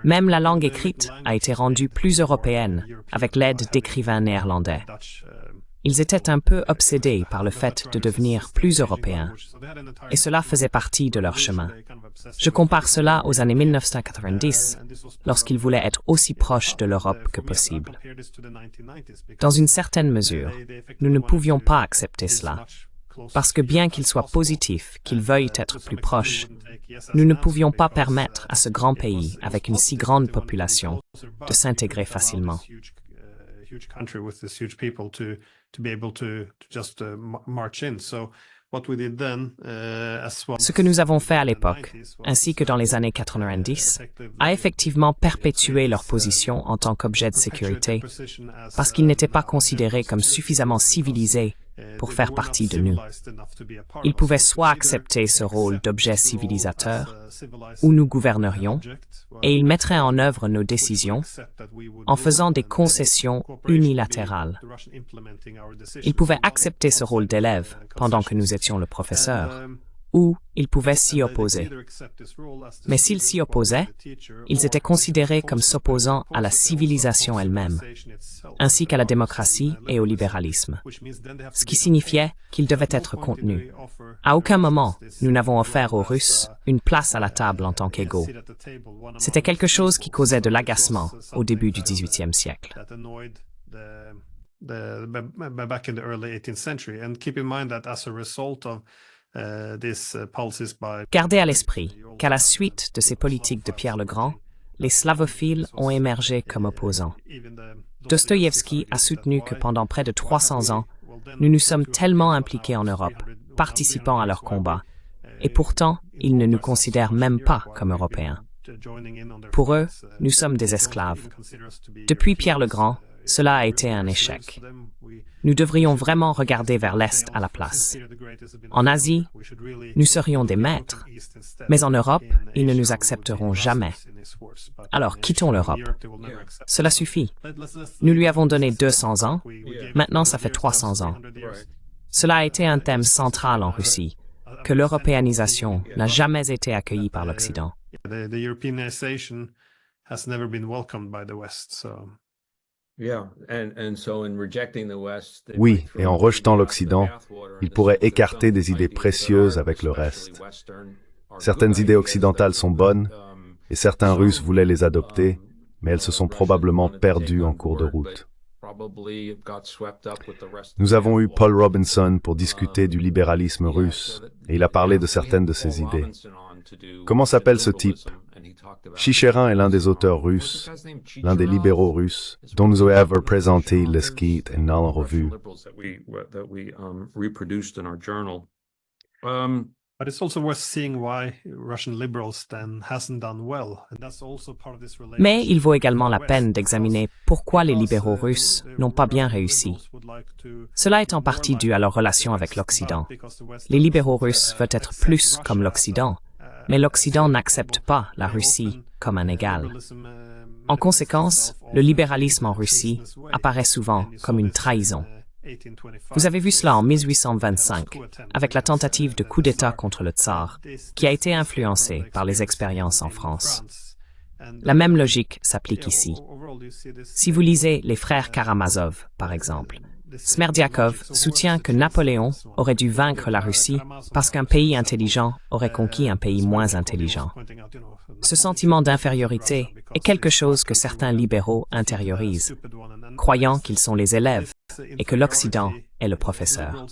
Même la langue écrite a été rendue plus européenne avec l'aide d'écrivains néerlandais. Ils étaient un peu obsédés par le fait de devenir plus européens, et cela faisait partie de leur chemin. Je compare cela aux années 1990, lorsqu'ils voulaient être aussi proches de l'Europe que possible. Dans une certaine mesure, nous ne pouvions pas accepter cela, parce que bien qu'il soit positif qu'ils veuillent être plus proches, nous ne pouvions pas permettre à ce grand pays, avec une si grande population, de s'intégrer facilement. Huge country with this huge people to be able to just march in. So what we did then, as well. Ce que nous avons fait à l'époque, ainsi que dans les années 90, a effectivement perpétué leur position en tant qu'objet de sécurité, parce qu'ils n'étaient pas considérés comme suffisamment civilisés pour faire partie de nous. Ils pouvaient soit accepter ce rôle d'objet civilisateur, où nous gouvernerions, et ils mettraient en œuvre nos décisions en faisant des concessions unilatérales. Ils pouvaient accepter ce rôle d'élève pendant que nous étions le professeur, ou ils pouvaient s'y opposer. Mais s'ils s'y opposaient, ils étaient considérés comme s'opposant à la civilisation elle-même, ainsi qu'à la démocratie et au libéralisme, ce qui signifiait qu'ils devaient être contenus. À aucun moment, nous n'avons offert aux Russes une place à la table en tant qu'égaux. C'était quelque chose qui causait de l'agacement au début du XVIIIe siècle. Back in the early 18th century, and keep in mind that as a result of Gardez à l'esprit qu'à la suite de ces politiques de Pierre le Grand, les slavophiles ont émergé comme opposants. Dostoïevski a soutenu que pendant près de 300 ans, nous nous sommes tellement impliqués en Europe, participant à leurs combats, et pourtant, ils ne nous considèrent même pas comme Européens. Pour eux, nous sommes des esclaves. Depuis Pierre le Grand, cela a été un échec. Nous devrions vraiment regarder vers l'Est à la place. En Asie, nous serions des maîtres, mais en Europe, ils ne nous accepteront jamais. Alors quittons l'Europe. Cela suffit. Nous lui avons donné 200 ans, maintenant ça fait 300 ans. Cela a été un thème central en Russie, que l'européanisation n'a jamais été accueillie par l'Occident. Oui, et en rejetant l'Occident, il pourrait écarter des idées précieuses avec le reste. Certaines idées occidentales sont bonnes, et certains Russes voulaient les adopter, mais elles se sont probablement perdues en cours de route. Nous avons eu Paul Robinson pour discuter du libéralisme russe, et il a parlé de certaines de ses idées. Comment s'appelle ce type? Chicherin est l'un des auteurs russes, l'un des libéraux russes, dont nous avons présenté l'esquisse dans la revue. But it's also worth seeing why Russian liberals then hasn't done well, and that's also part of this relationship. Mais il vaut également la peine d'examiner pourquoi les libéraux russes n'ont pas bien réussi. Cela est en partie dû à leur relation avec l'Occident. Les libéraux russes veulent être plus comme l'Occident, mais l'Occident n'accepte pas la Russie comme un égal. En conséquence, le libéralisme en Russie apparaît souvent comme une trahison. Vous avez vu cela en 1825, avec la tentative de coup d'État contre le tsar, qui a été influencée par les expériences en France. La même logique s'applique ici. Si vous lisez les frères Karamazov, par exemple, Smerdiakov soutient que Napoléon aurait dû vaincre la Russie parce qu'un pays intelligent aurait conquis un pays moins intelligent. Ce sentiment d'infériorité est quelque chose que certains libéraux intériorisent, croyant qu'ils sont les élèves et que l'Occident est le professeur.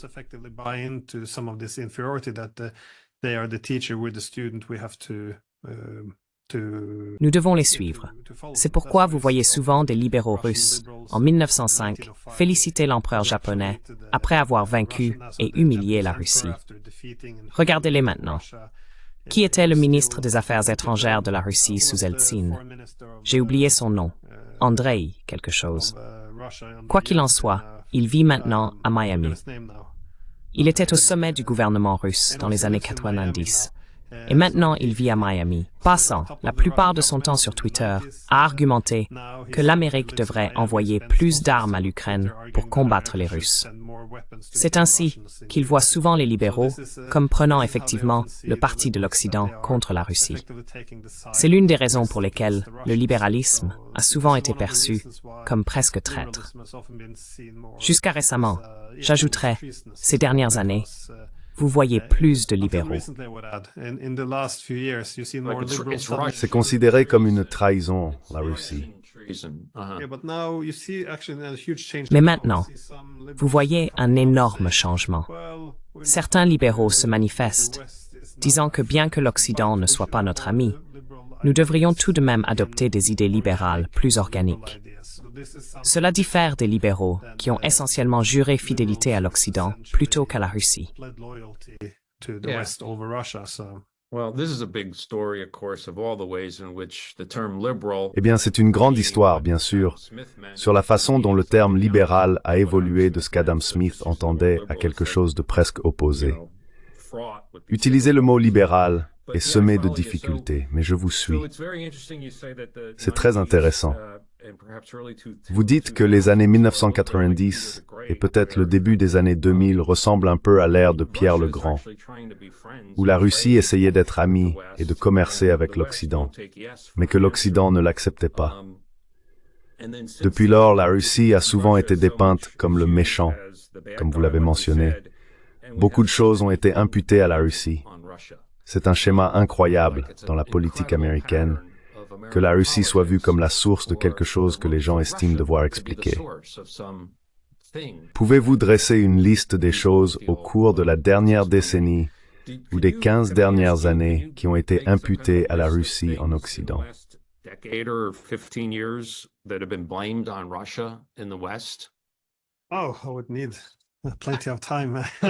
Nous devons les suivre. C'est pourquoi vous voyez souvent des libéraux russes, en 1905, féliciter l'empereur japonais après avoir vaincu et humilié la Russie. Regardez-les maintenant. Qui était le ministre des Affaires étrangères de la Russie sous Eltsine? J'ai oublié son nom. Andrei quelque chose. Quoi qu'il en soit, il vit maintenant à Miami. Il était au sommet du gouvernement russe dans les années 90. Et maintenant, il vit à Miami, passant la plupart de son temps sur Twitter à argumenter que l'Amérique devrait envoyer plus d'armes à l'Ukraine pour combattre les Russes. C'est ainsi qu'il voit souvent les libéraux comme prenant effectivement le parti de l'Occident contre la Russie. C'est l'une des raisons pour lesquelles le libéralisme a souvent été perçu comme presque traître. Jusqu'à récemment, j'ajouterais, ces dernières années, vous voyez plus de libéraux. C'est considéré comme une trahison, la Russie. Mais maintenant, vous voyez un énorme changement. Certains libéraux se manifestent, disant que bien que l'Occident ne soit pas notre ami, nous devrions tout de même adopter des idées libérales plus organiques. Cela diffère des libéraux qui ont essentiellement juré fidélité à l'Occident plutôt qu'à la Russie. Eh bien, c'est une grande histoire, bien sûr, sur la façon dont le terme libéral a évolué de ce qu'Adam Smith entendait à quelque chose de presque opposé. Utiliser le mot libéral est semé de difficultés, mais je vous suis. C'est très intéressant. Vous dites que les années 1990 et peut-être le début des années 2000 ressemblent un peu à l'ère de Pierre le Grand, où la Russie essayait d'être amie et de commercer avec l'Occident, mais que l'Occident ne l'acceptait pas. Depuis lors, la Russie a souvent été dépeinte comme le méchant, comme vous l'avez mentionné. Beaucoup de choses ont été imputées à la Russie. C'est un schéma incroyable dans la politique américaine, que la Russie soit vue comme la source de quelque chose que les gens estiment devoir expliquer. Pouvez-vous dresser une liste des choses au cours de la dernière décennie ou des 15 dernières années qui ont été imputées à la Russie en Occident?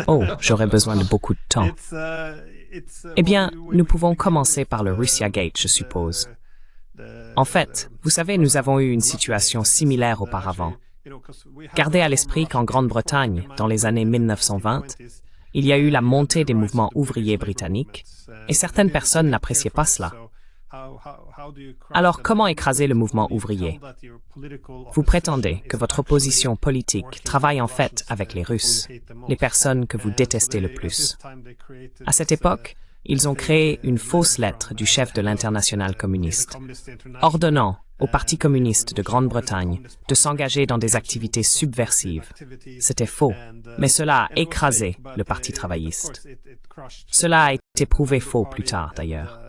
Oh, j'aurais besoin de beaucoup de temps. Eh bien, nous pouvons commencer par le Russiagate, je suppose. En fait, vous savez, nous avons eu une situation similaire auparavant. Gardez à l'esprit qu'en Grande-Bretagne, dans les années 1920, il y a eu la montée des mouvements ouvriers britanniques, et certaines personnes n'appréciaient pas cela. Alors, comment écraser le mouvement ouvrier? Vous prétendez que votre opposition politique travaille en fait avec les Russes, les personnes que vous détestez le plus. À cette époque, ils ont créé une fausse lettre du chef de l'Internationale communiste, ordonnant au Parti communiste de Grande-Bretagne de s'engager dans des activités subversives. C'était faux, mais cela a écrasé le Parti travailliste. Cela a été prouvé faux plus tard, d'ailleurs.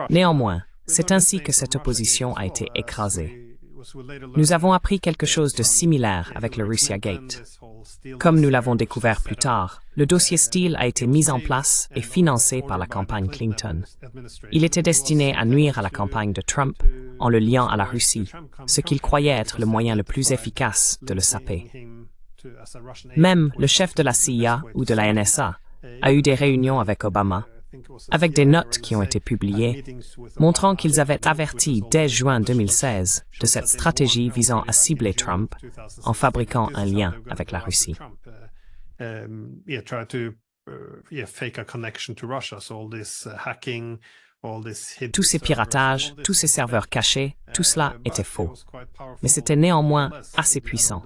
Néanmoins, c'est ainsi que cette opposition a été écrasée. Nous avons appris quelque chose de similaire avec le Russiagate. Comme nous l'avons découvert plus tard, le dossier Steele a été mis en place et financé par la campagne Clinton. Il était destiné à nuire à la campagne de Trump en le liant à la Russie, ce qu'il croyait être le moyen le plus efficace de le saper. Même le chef de la CIA ou de la NSA a eu des réunions avec Obama, avec des notes qui ont été publiées, montrant qu'ils avaient averti dès juin 2016 de cette stratégie visant à cibler Trump en fabriquant un lien avec la Russie. Tous ces piratages, tous ces serveurs cachés, tout cela était faux. Mais c'était néanmoins assez puissant.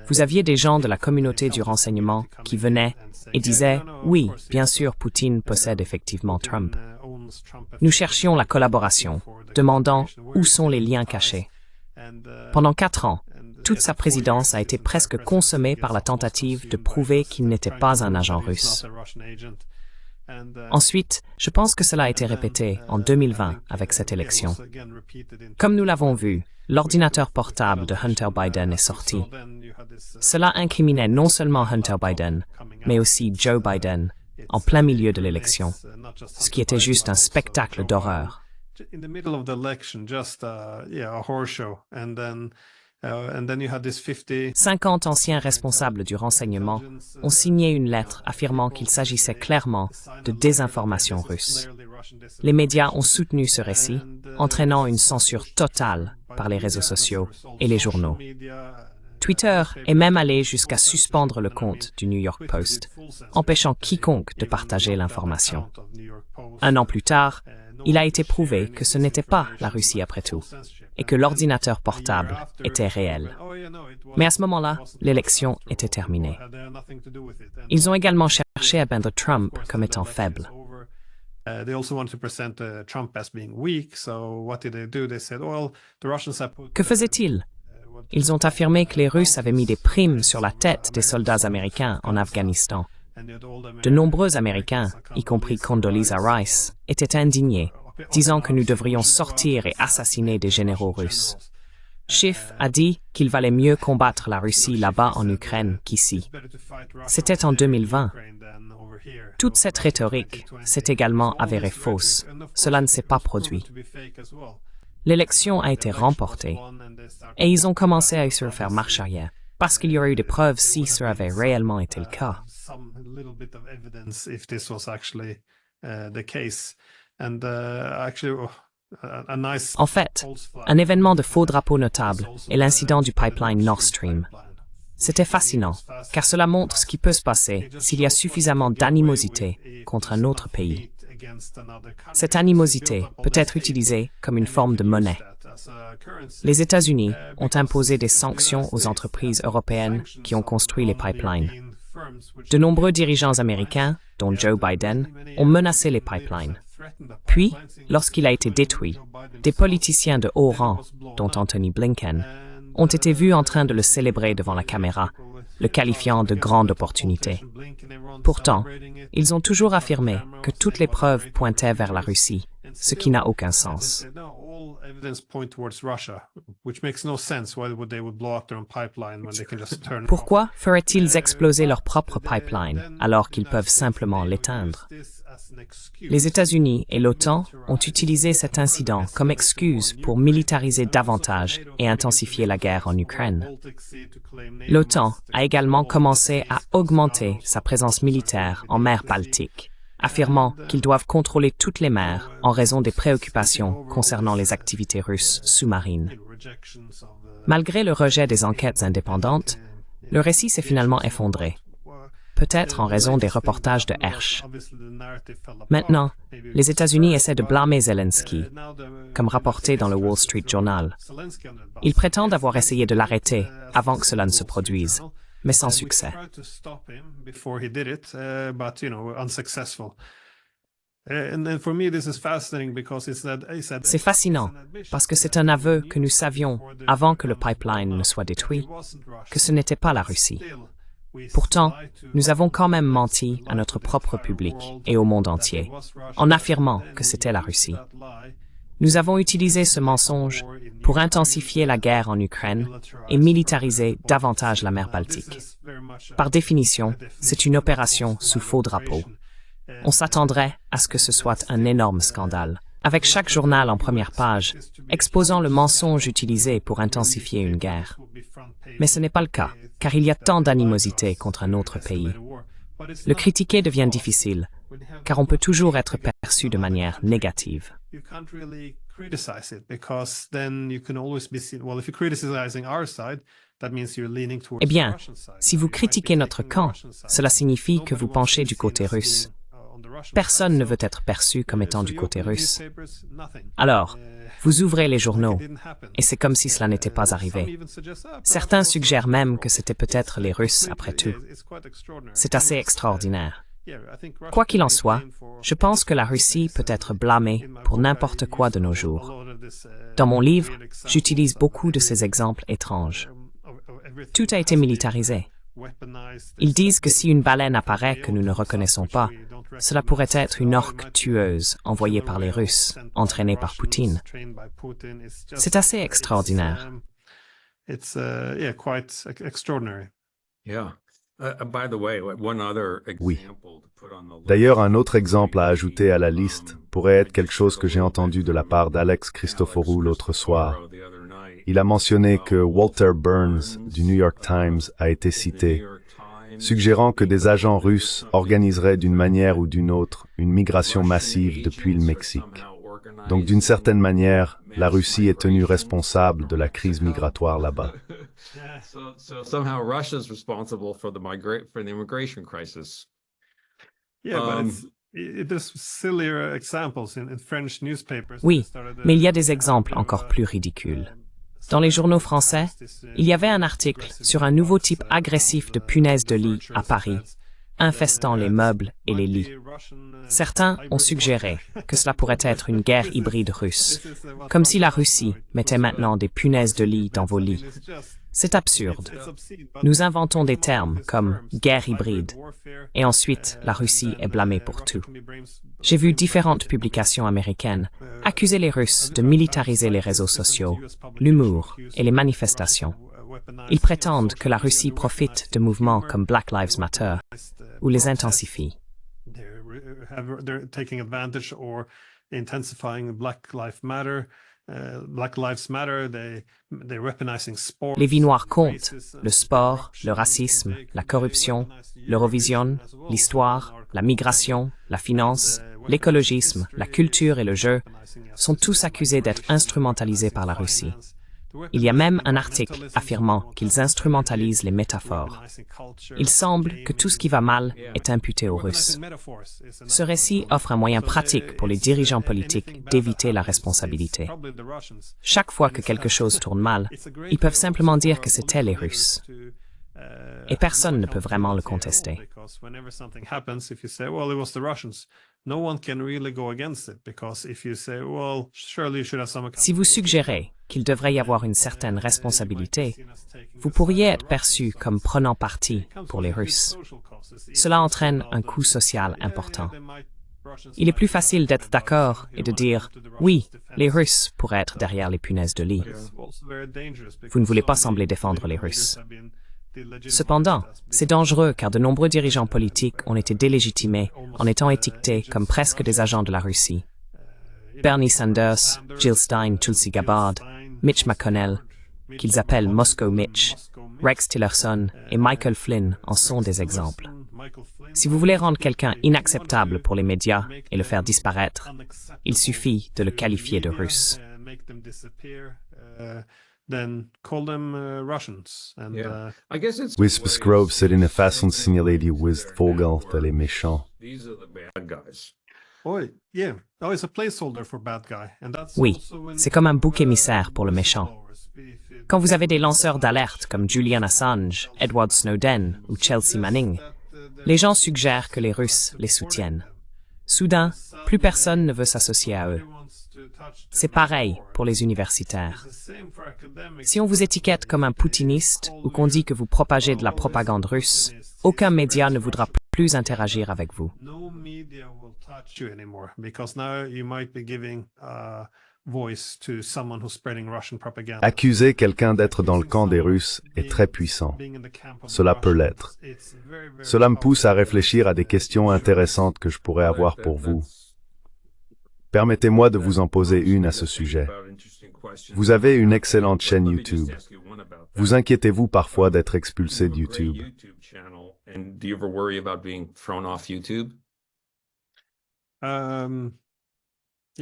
Vous aviez des gens de la communauté du renseignement qui venaient et disaient « Oui, bien sûr, Poutine possède effectivement Trump ». Nous cherchions la collaboration, demandant où sont les liens cachés. Pendant 4 ans, toute sa présidence a été presque consommée par la tentative de prouver qu'il n'était pas un agent russe. Ensuite, je pense que cela a été répété en 2020 avec cette élection. Comme nous l'avons vu, l'ordinateur portable de Hunter Biden est sorti. Cela incriminait non seulement Hunter Biden, mais aussi Joe Biden, en plein milieu de l'élection, ce qui était juste un spectacle d'horreur. in the middle of the election, just a horse show, and then you had this 50 anciens responsables du renseignement ont signé une lettre affirmant qu'il s'agissait clairement de désinformation russe. Les médias ont soutenu ce récit, entraînant une censure totale par les réseaux sociaux et les journaux. Twitter est même allé jusqu'à suspendre le compte du New York Post, empêchant quiconque de partager l'information. Un an plus tard, il a été prouvé que ce n'était pas la Russie après tout, et que l'ordinateur portable était réel. Mais à ce moment-là, l'élection était terminée. Ils ont également cherché à peindre Trump comme étant faible. Que faisait-il? Ils ont affirmé que les Russes avaient mis des primes sur la tête des soldats américains en Afghanistan. De nombreux Américains, y compris Condoleezza Rice, étaient indignés, disant que nous devrions sortir et assassiner des généraux russes. Schiff a dit qu'il valait mieux combattre la Russie là-bas en Ukraine qu'ici. C'était en 2020. Toute cette rhétorique s'est également avérée fausse. Cela ne s'est pas produit. L'élection a été remportée et ils ont commencé à se faire marche arrière parce qu'il y aurait eu des preuves si cela avait réellement été le cas. En fait, un événement de faux drapeau notable est l'incident du pipeline Nord Stream. C'était fascinant, car cela montre ce qui peut se passer s'il y a suffisamment d'animosité contre un autre pays. Cette animosité peut être utilisée comme une forme de monnaie. Les États-Unis ont imposé des sanctions aux entreprises européennes qui ont construit les pipelines. De nombreux dirigeants américains, dont Joe Biden, ont menacé les pipelines. Puis, lorsqu'il a été détruit, des politiciens de haut rang, dont Anthony Blinken, ont été vus en train de le célébrer devant la caméra, le qualifiant de grande opportunité. Pourtant, ils ont toujours affirmé que toutes les preuves pointaient vers la Russie, ce qui n'a aucun sens. Pourquoi feraient-ils exploser leur propre pipeline alors qu'ils peuvent simplement l'éteindre? Les États-Unis et l'OTAN ont utilisé cet incident comme excuse pour militariser davantage et intensifier la guerre en Ukraine. L'OTAN a également commencé à augmenter sa présence militaire en mer Baltique, affirmant qu'ils doivent contrôler toutes les mers en raison des préoccupations concernant les activités russes sous-marines. Malgré le rejet des enquêtes indépendantes, le récit s'est finalement effondré, peut-être en raison des reportages de Hersh. Maintenant, les États-Unis essaient de blâmer Zelensky, comme rapporté dans le Wall Street Journal. Ils prétendent avoir essayé de l'arrêter avant que cela ne se produise, mais sans succès. C'est fascinant, parce que c'est un aveu que nous savions, avant que le pipeline ne soit détruit, que ce n'était pas la Russie. Pourtant, nous avons quand même menti à notre propre public et au monde entier, en affirmant que c'était la Russie. Nous avons utilisé ce mensonge pour intensifier la guerre en Ukraine et militariser davantage la mer Baltique. Par définition, c'est une opération sous faux drapeau. On s'attendrait à ce que ce soit un énorme scandale, avec chaque journal en première page, exposant le mensonge utilisé pour intensifier une guerre. Mais ce n'est pas le cas, car il y a tant d'animosité contre un autre pays. Le critiquer devient difficile, car on peut toujours être perçu de manière négative. Eh bien, si vous critiquez notre camp, cela signifie que vous penchez du côté russe. Personne ne veut être perçu comme étant du côté russe. Alors, vous ouvrez les journaux, et c'est comme si cela n'était pas arrivé. Certains suggèrent même que c'était peut-être les Russes après tout. C'est assez extraordinaire. Quoi qu'il en soit, je pense que la Russie peut être blâmée pour n'importe quoi de nos jours. Dans mon livre, j'utilise beaucoup de ces exemples étranges. Tout a été militarisé. Ils disent que si une baleine apparaît que nous ne reconnaissons pas, cela pourrait être une orque tueuse envoyée par les Russes, entraînée par Poutine. C'est assez extraordinaire. Yeah. Oui. D'ailleurs, un autre exemple à ajouter à la liste pourrait être quelque chose que j'ai entendu de la part d'Alex Christoforou l'autre soir. Il a mentionné que Walter Burns du New York Times a été cité, suggérant que des agents russes organiseraient d'une manière ou d'une autre une migration massive depuis le Mexique. Donc d'une certaine manière, la Russie est tenue responsable de la crise migratoire là-bas. Oui, mais il y a des exemples encore plus ridicules. Dans les journaux français, il y avait un article sur un nouveau type agressif de punaise de lit à Paris, infestant les meubles et les lits. Certains ont suggéré que cela pourrait être une guerre hybride russe, comme si la Russie mettait maintenant des punaises de lit dans vos lits. C'est absurde. Nous inventons des termes comme « guerre hybride » et ensuite la Russie est blâmée pour tout. J'ai vu différentes publications américaines accuser les Russes de militariser les réseaux sociaux, l'humour et les manifestations. Ils prétendent que la Russie profite de mouvements comme Black Lives Matter ou les intensifie. Les vies noires comptent, le sport, le racisme, la corruption, l'Eurovision, l'histoire, la migration, la finance, l'écologisme, la culture et le jeu sont tous accusés d'être instrumentalisés par la Russie. Il y a même un article affirmant qu'ils instrumentalisent les métaphores. Il semble que tout ce qui va mal est imputé aux Russes. Ce récit offre un moyen pratique pour les dirigeants politiques d'éviter la responsabilité. Chaque fois que quelque chose tourne mal, ils peuvent simplement dire que c'était les Russes. Et personne ne peut vraiment le contester. Si vous suggérez qu'il devrait y avoir une certaine responsabilité, vous pourriez être perçu comme prenant parti pour les Russes. Cela entraîne un coût social important. Il est plus facile d'être d'accord et de dire « Oui, les Russes pourraient être derrière les punaises de lit ». Vous ne voulez pas sembler défendre les Russes. Cependant, c'est dangereux car de nombreux dirigeants politiques ont été délégitimés en étant étiquetés comme presque des agents de la Russie. Bernie Sanders, Jill Stein, Tulsi Gabbard, Mitch McConnell, qu'ils appellent Moscow Mitch, Rex Tillerson et Michael Flynn en sont des exemples. Si vous voulez rendre quelqu'un inacceptable pour les médias et le faire disparaître, il suffit de le qualifier de russe. Wisp Grove c'est une façon de signaler du Wisp Vogel de les méchants. Oui, c'est comme un bouc émissaire pour le méchant. Quand vous avez des lanceurs d'alerte comme Julian Assange, Edward Snowden ou Chelsea Manning, les gens suggèrent que les Russes les soutiennent. Soudain, plus personne ne veut s'associer à eux. C'est pareil pour les universitaires. Si on vous étiquette comme un poutiniste ou qu'on dit que vous propagez de la propagande russe, aucun média ne voudra plus interagir avec vous. Accuser quelqu'un d'être dans le camp des Russes est très puissant. Cela peut l'être. Cela me pousse à réfléchir à des questions intéressantes que je pourrais avoir pour vous. Permettez-moi de vous en poser une à ce sujet. Vous avez une excellente chaîne YouTube. Vous inquiétez-vous parfois d'être expulsé de YouTube?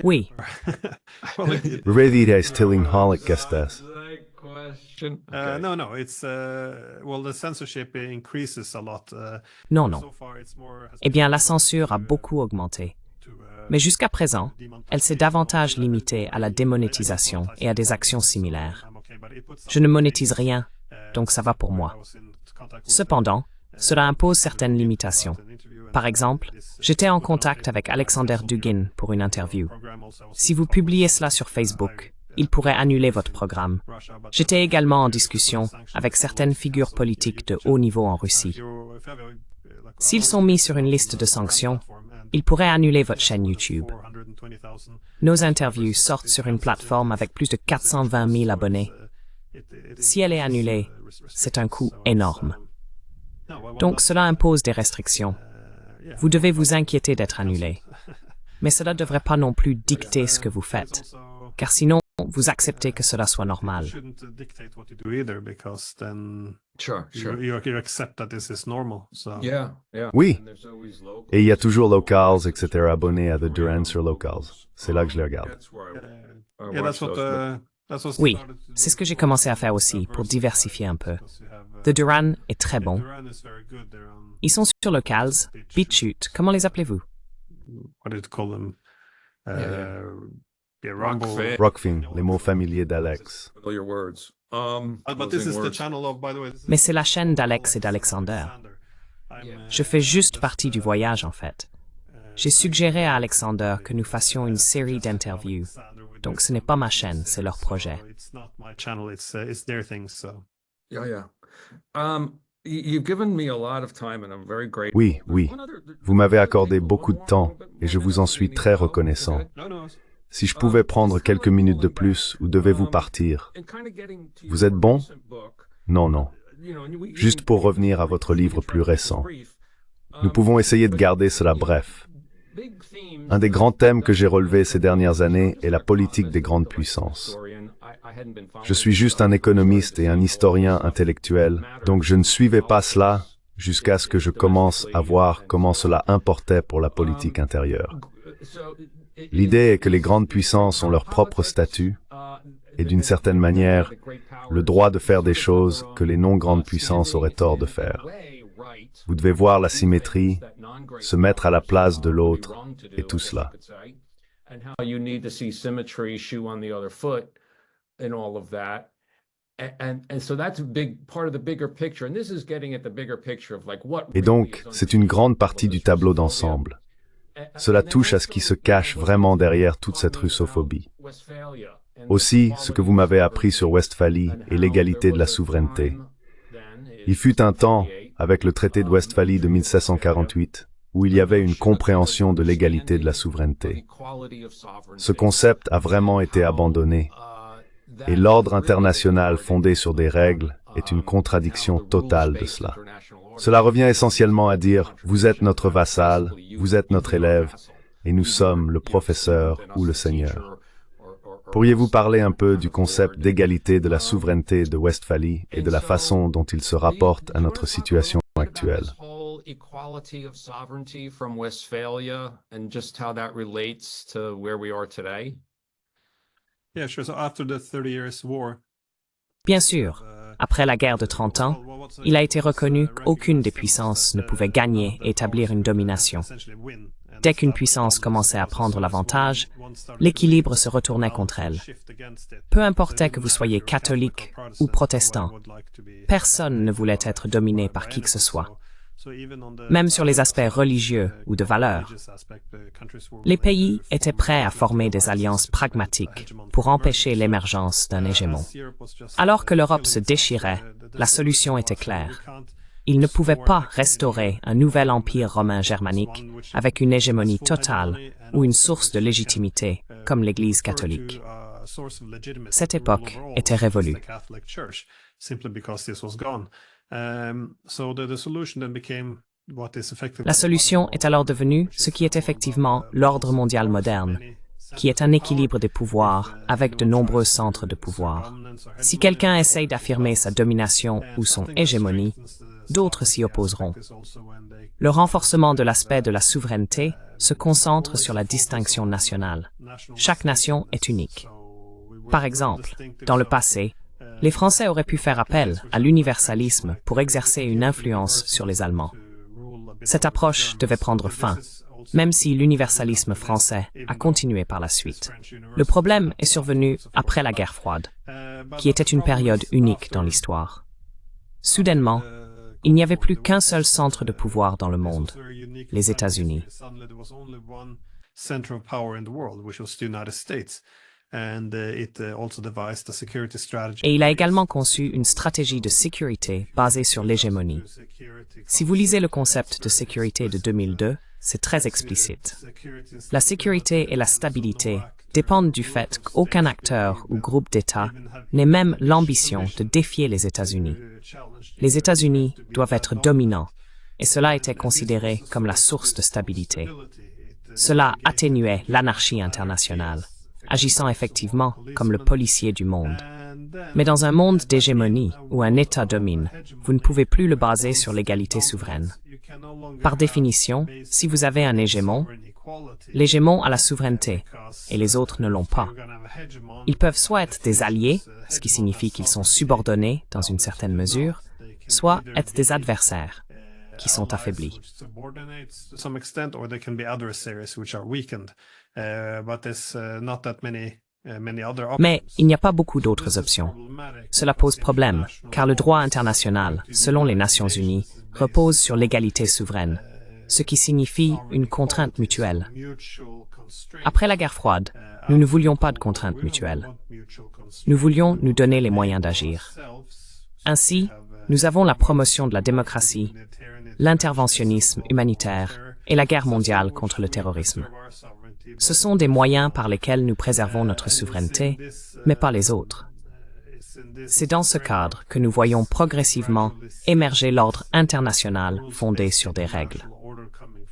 Oui. Redide Tilling Hollick Gestas. Non, non. Eh bien, la censure a beaucoup augmenté. Mais jusqu'à présent, elle s'est davantage limitée à la démonétisation et à des actions similaires. Je ne monétise rien, donc ça va pour moi. Cependant, cela impose certaines limitations. Par exemple, j'étais en contact avec Alexander Dugin pour une interview. Si vous publiez cela sur Facebook, il pourrait annuler votre programme. J'étais également en discussion avec certaines figures politiques de haut niveau en Russie. S'ils sont mis sur une liste de sanctions, ils pourraient annuler votre chaîne YouTube. Nos interviews sortent sur une plateforme avec plus de 420 000 abonnés. Si elle est annulée, c'est un coût énorme. Donc cela impose des restrictions. Vous devez vous inquiéter d'être annulé. Mais cela ne devrait pas non plus dicter ce que vous faites, car sinon, vous acceptez que cela soit normal. Sure, sure. You accept that this is normal. So. Yeah, yeah. Oui. And there's always local- Et il y a toujours Locals, etc. abonnés à The Duran sur Locals. C'est là que je les regarde. That's where I Yeah, watch that's what. those, That's what Oui, started to c'est ce que do. j'ai commencé à faire aussi, pour diversifier un peu. Because you have, The Duran est très bon. Duran is very good. They're on, Ils sont sur Locals, BitChute, comment les appelez-vous? what do you call them? Yeah, Yeah, Rumble. Rockfin. Rockfin, les mots familiers d'Alex. familiar words. But this closing is the words. channel of, by the way. this is Mais the c'est la chaîne channel d'Alex et of d'Alexander. I'm, Je fais juste partie du voyage en fait. J'ai suggéré à Alexander que nous fassions une série d'interviews. Donc ce n'est pas ma chaîne, c'est leur projet. It's not my channel. It's their thing. So. Yeah, yeah. You've given me a lot of time and I'm very grateful. Oui, oui. Vous m'avez accordé beaucoup de temps et je vous en suis très reconnaissant. No. Si je pouvais prendre quelques minutes de plus ou devez-vous partir? Vous êtes bon? Non, non. Juste pour revenir à votre livre plus récent. Nous pouvons essayer de garder cela bref. Un des grands thèmes que j'ai relevés ces dernières années est la politique des grandes puissances. Je suis juste un économiste et un historien intellectuel, donc je ne suivais pas cela jusqu'à ce que je commence à voir comment cela importait pour la politique intérieure. L'idée est que les grandes puissances ont leur propre statut et d'une certaine manière, le droit de faire des choses que les non-grandes puissances auraient tort de faire. Vous devez voir la symétrie, se mettre à la place de l'autre et tout cela. You need to see symmetry, shoe on the other foot, and all of that. And so that's a big part of the bigger picture. And this is getting at the bigger picture of like what. Et donc, c'est une grande partie du tableau d'ensemble. Cela touche à ce qui se cache vraiment derrière toute cette russophobie. Aussi, ce que vous m'avez appris sur Westphalie et l'égalité de la souveraineté. Il fut un temps, avec le traité de Westphalie de 1748, où il y avait une compréhension de l'égalité de la souveraineté. Ce concept a vraiment été abandonné, et l'ordre international fondé sur des règles est une contradiction totale de cela. Cela revient essentiellement à dire « vous êtes notre vassal, vous êtes notre élève, et nous sommes le professeur ou le seigneur ». Pourriez-vous parler un peu du concept d'égalité de la souveraineté de Westphalie et de la façon dont il se rapporte à notre situation actuelle? Equality of sovereignty from Westphalia and just how that relates to where we are today. Yeah, sure. So after the 30 Years' War. Bien sûr, après la guerre de 30 ans, il a été reconnu qu'aucune des puissances ne pouvait gagner et établir une domination. Dès qu'une puissance commençait à prendre l'avantage, l'équilibre se retournait contre elle. Peu importait que vous soyez catholique ou protestant, personne ne voulait être dominé par qui que ce soit. Même sur les aspects religieux ou de valeurs. Les pays étaient prêts à former des alliances pragmatiques pour empêcher l'émergence d'un hégémon. Alors que l'Europe se déchirait, la solution était claire. Il ne pouvait pas restaurer un nouvel empire romain germanique avec une hégémonie totale ou une source de légitimité comme l'Église catholique. Cette époque était révolue. La solution est alors devenue ce qui est effectivement l'ordre mondial moderne, qui est un équilibre des pouvoirs avec de nombreux centres de pouvoir. Si quelqu'un essaye d'affirmer sa domination ou son hégémonie, d'autres s'y opposeront. Le renforcement de l'aspect de la souveraineté se concentre sur la distinction nationale. Chaque nation est unique. Par exemple, dans le passé, les Français auraient pu faire appel à l'universalisme pour exercer une influence sur les Allemands. Cette approche devait prendre fin, même si l'universalisme français a continué par la suite. Le problème est survenu après la guerre froide, qui était une période unique dans l'histoire. Soudainement, il n'y avait plus qu'un seul centre de pouvoir dans le monde, les États-Unis. Et il a également conçu une stratégie de sécurité basée sur l'hégémonie. Si vous lisez le concept de sécurité de 2002, c'est très explicite. La sécurité et la stabilité dépendent du fait qu'aucun acteur ou groupe d'États n'ait même l'ambition de défier les États-Unis. Les États-Unis doivent être dominants, et cela était considéré comme la source de stabilité. Cela atténuait l'anarchie internationale, agissant effectivement comme le policier du monde. Mais dans un monde d'hégémonie où un État domine, vous ne pouvez plus le baser sur l'égalité souveraine. Par définition, si vous avez un hégémon, l'hégémon a la souveraineté, et les autres ne l'ont pas. Ils peuvent soit être des alliés, ce qui signifie qu'ils sont subordonnés dans une certaine mesure, soit être des adversaires, qui sont affaiblis. Mais il n'y a pas beaucoup d'autres options. Cela pose problème, car le droit international, selon les Nations Unies, repose sur l'égalité souveraine, ce qui signifie une contrainte mutuelle. Après la guerre froide, nous ne voulions pas de contrainte mutuelle. Nous voulions nous donner les moyens d'agir. Ainsi, nous avons la promotion de la démocratie, l'interventionnisme humanitaire et la guerre mondiale contre le terrorisme. Ce sont des moyens par lesquels nous préservons notre souveraineté, mais pas les autres. C'est dans ce cadre que nous voyons progressivement émerger l'ordre international fondé sur des règles.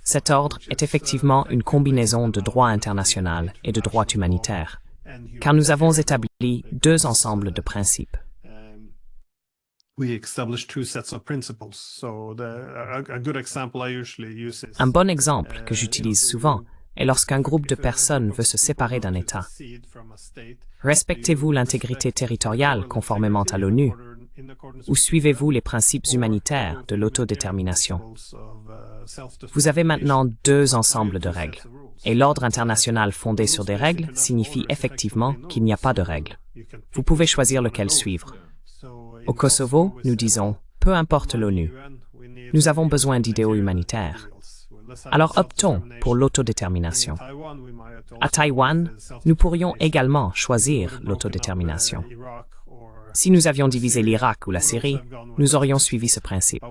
Cet ordre est effectivement une combinaison de droit international et de droit humanitaire, car nous avons établi deux ensembles de principes. Un bon exemple que j'utilise souvent est lorsqu'un groupe de personnes veut se séparer d'un État. Respectez-vous l'intégrité territoriale conformément à l'ONU ou suivez-vous les principes humanitaires de l'autodétermination? Vous avez maintenant deux ensembles de règles, et l'ordre international fondé sur des règles signifie effectivement qu'il n'y a pas de règles. Vous pouvez choisir lequel suivre. Au Kosovo, nous disons, peu importe l'ONU, nous avons besoin d'idéaux humanitaires. Alors optons pour l'autodétermination. À Taïwan, nous pourrions également choisir l'autodétermination. Si nous avions divisé l'Irak ou la Syrie, nous aurions suivi ce principe.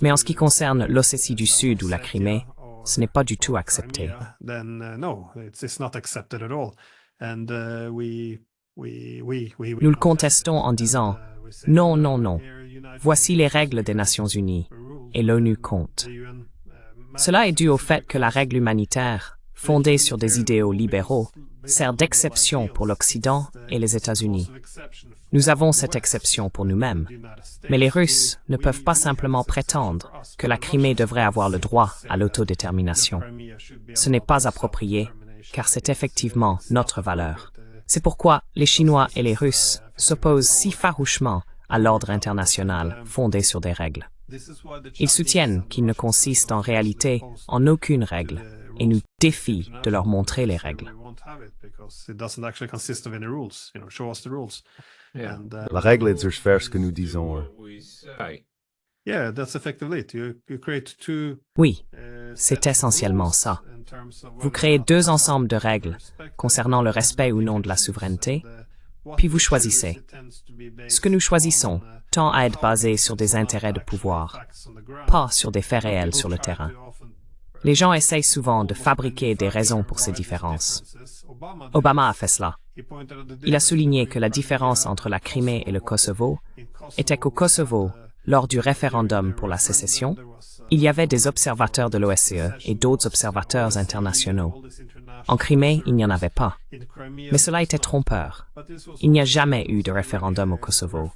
Mais en ce qui concerne l'Ossétie du Sud ou la Crimée, ce n'est pas du tout accepté. Nous le contestons en disant « Non, non, non, voici les règles des Nations Unies, et l'ONU compte ». Cela est dû au fait que la règle humanitaire, fondée sur des idéaux libéraux, sert d'exception pour l'Occident et les États-Unis. Nous avons cette exception pour nous-mêmes, mais les Russes ne peuvent pas simplement prétendre que la Crimée devrait avoir le droit à l'autodétermination. Ce n'est pas approprié, car c'est effectivement notre valeur. C'est pourquoi les Chinois et les Russes s'opposent si farouchement à l'ordre international fondé sur des règles. Ils soutiennent qu'il ne consiste en réalité en aucune règle et nous défient de leur montrer les règles. La règle est de faire ce que nous disons. Oui, c'est essentiellement ça. Vous créez deux ensembles de règles concernant le respect ou non de la souveraineté, puis vous choisissez. Ce que nous choisissons tend à être basé sur des intérêts de pouvoir, pas sur des faits réels sur le terrain. Les gens essayent souvent de fabriquer des raisons pour ces différences. Obama a fait cela. Il a souligné que la différence entre la Crimée et le Kosovo était qu'au Kosovo, lors du référendum pour la sécession, il y avait des observateurs de l'OSCE et d'autres observateurs internationaux. En Crimée, il n'y en avait pas. Mais cela était trompeur. Il n'y a jamais eu de référendum au Kosovo.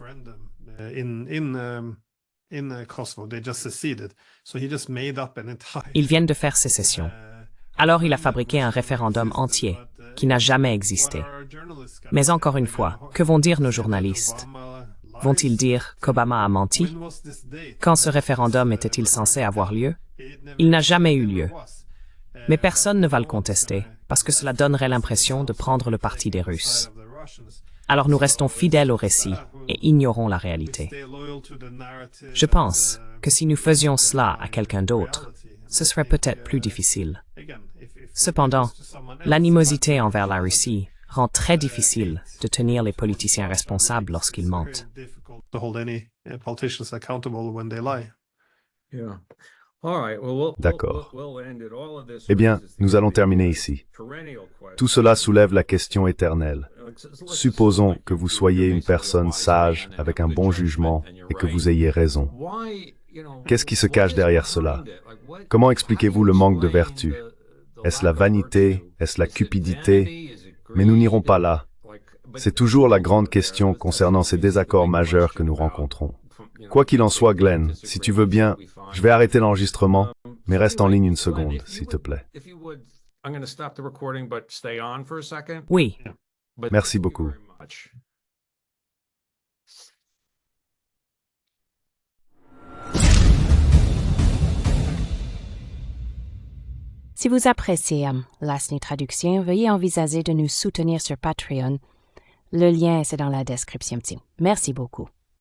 Ils viennent de faire sécession. Alors il a fabriqué un référendum entier, qui n'a jamais existé. Mais encore une fois, que vont dire nos journalistes? Vont-ils dire qu'Obama a menti? Quand ce référendum était-il censé avoir lieu? Il n'a jamais eu lieu. Mais personne ne va le contester, parce que cela donnerait l'impression de prendre le parti des Russes. Alors nous restons fidèles au récit et ignorons la réalité. Je pense que si nous faisions cela à quelqu'un d'autre, ce serait peut-être plus difficile. Cependant, l'animosité envers la Russie rend très difficile de tenir les politiciens responsables lorsqu'ils mentent. D'accord. Eh bien, nous allons terminer ici. Tout cela soulève la question éternelle. Supposons que vous soyez une personne sage, avec un bon jugement, et que vous ayez raison. Qu'est-ce qui se cache derrière cela? Comment expliquez-vous le manque de vertu? Est-ce la vanité? Est-ce la cupidité? Mais nous n'irons pas là. C'est toujours la grande question concernant ces désaccords majeurs que nous rencontrons. Quoi qu'il en soit, Glenn, si tu veux bien, je vais arrêter l'enregistrement, mais reste en ligne une seconde, s'il te plaît. Oui, Merci beaucoup. Si vous appréciez Lasny Traduction, veuillez envisager de nous soutenir sur Patreon. Le lien est dans la description. Merci beaucoup.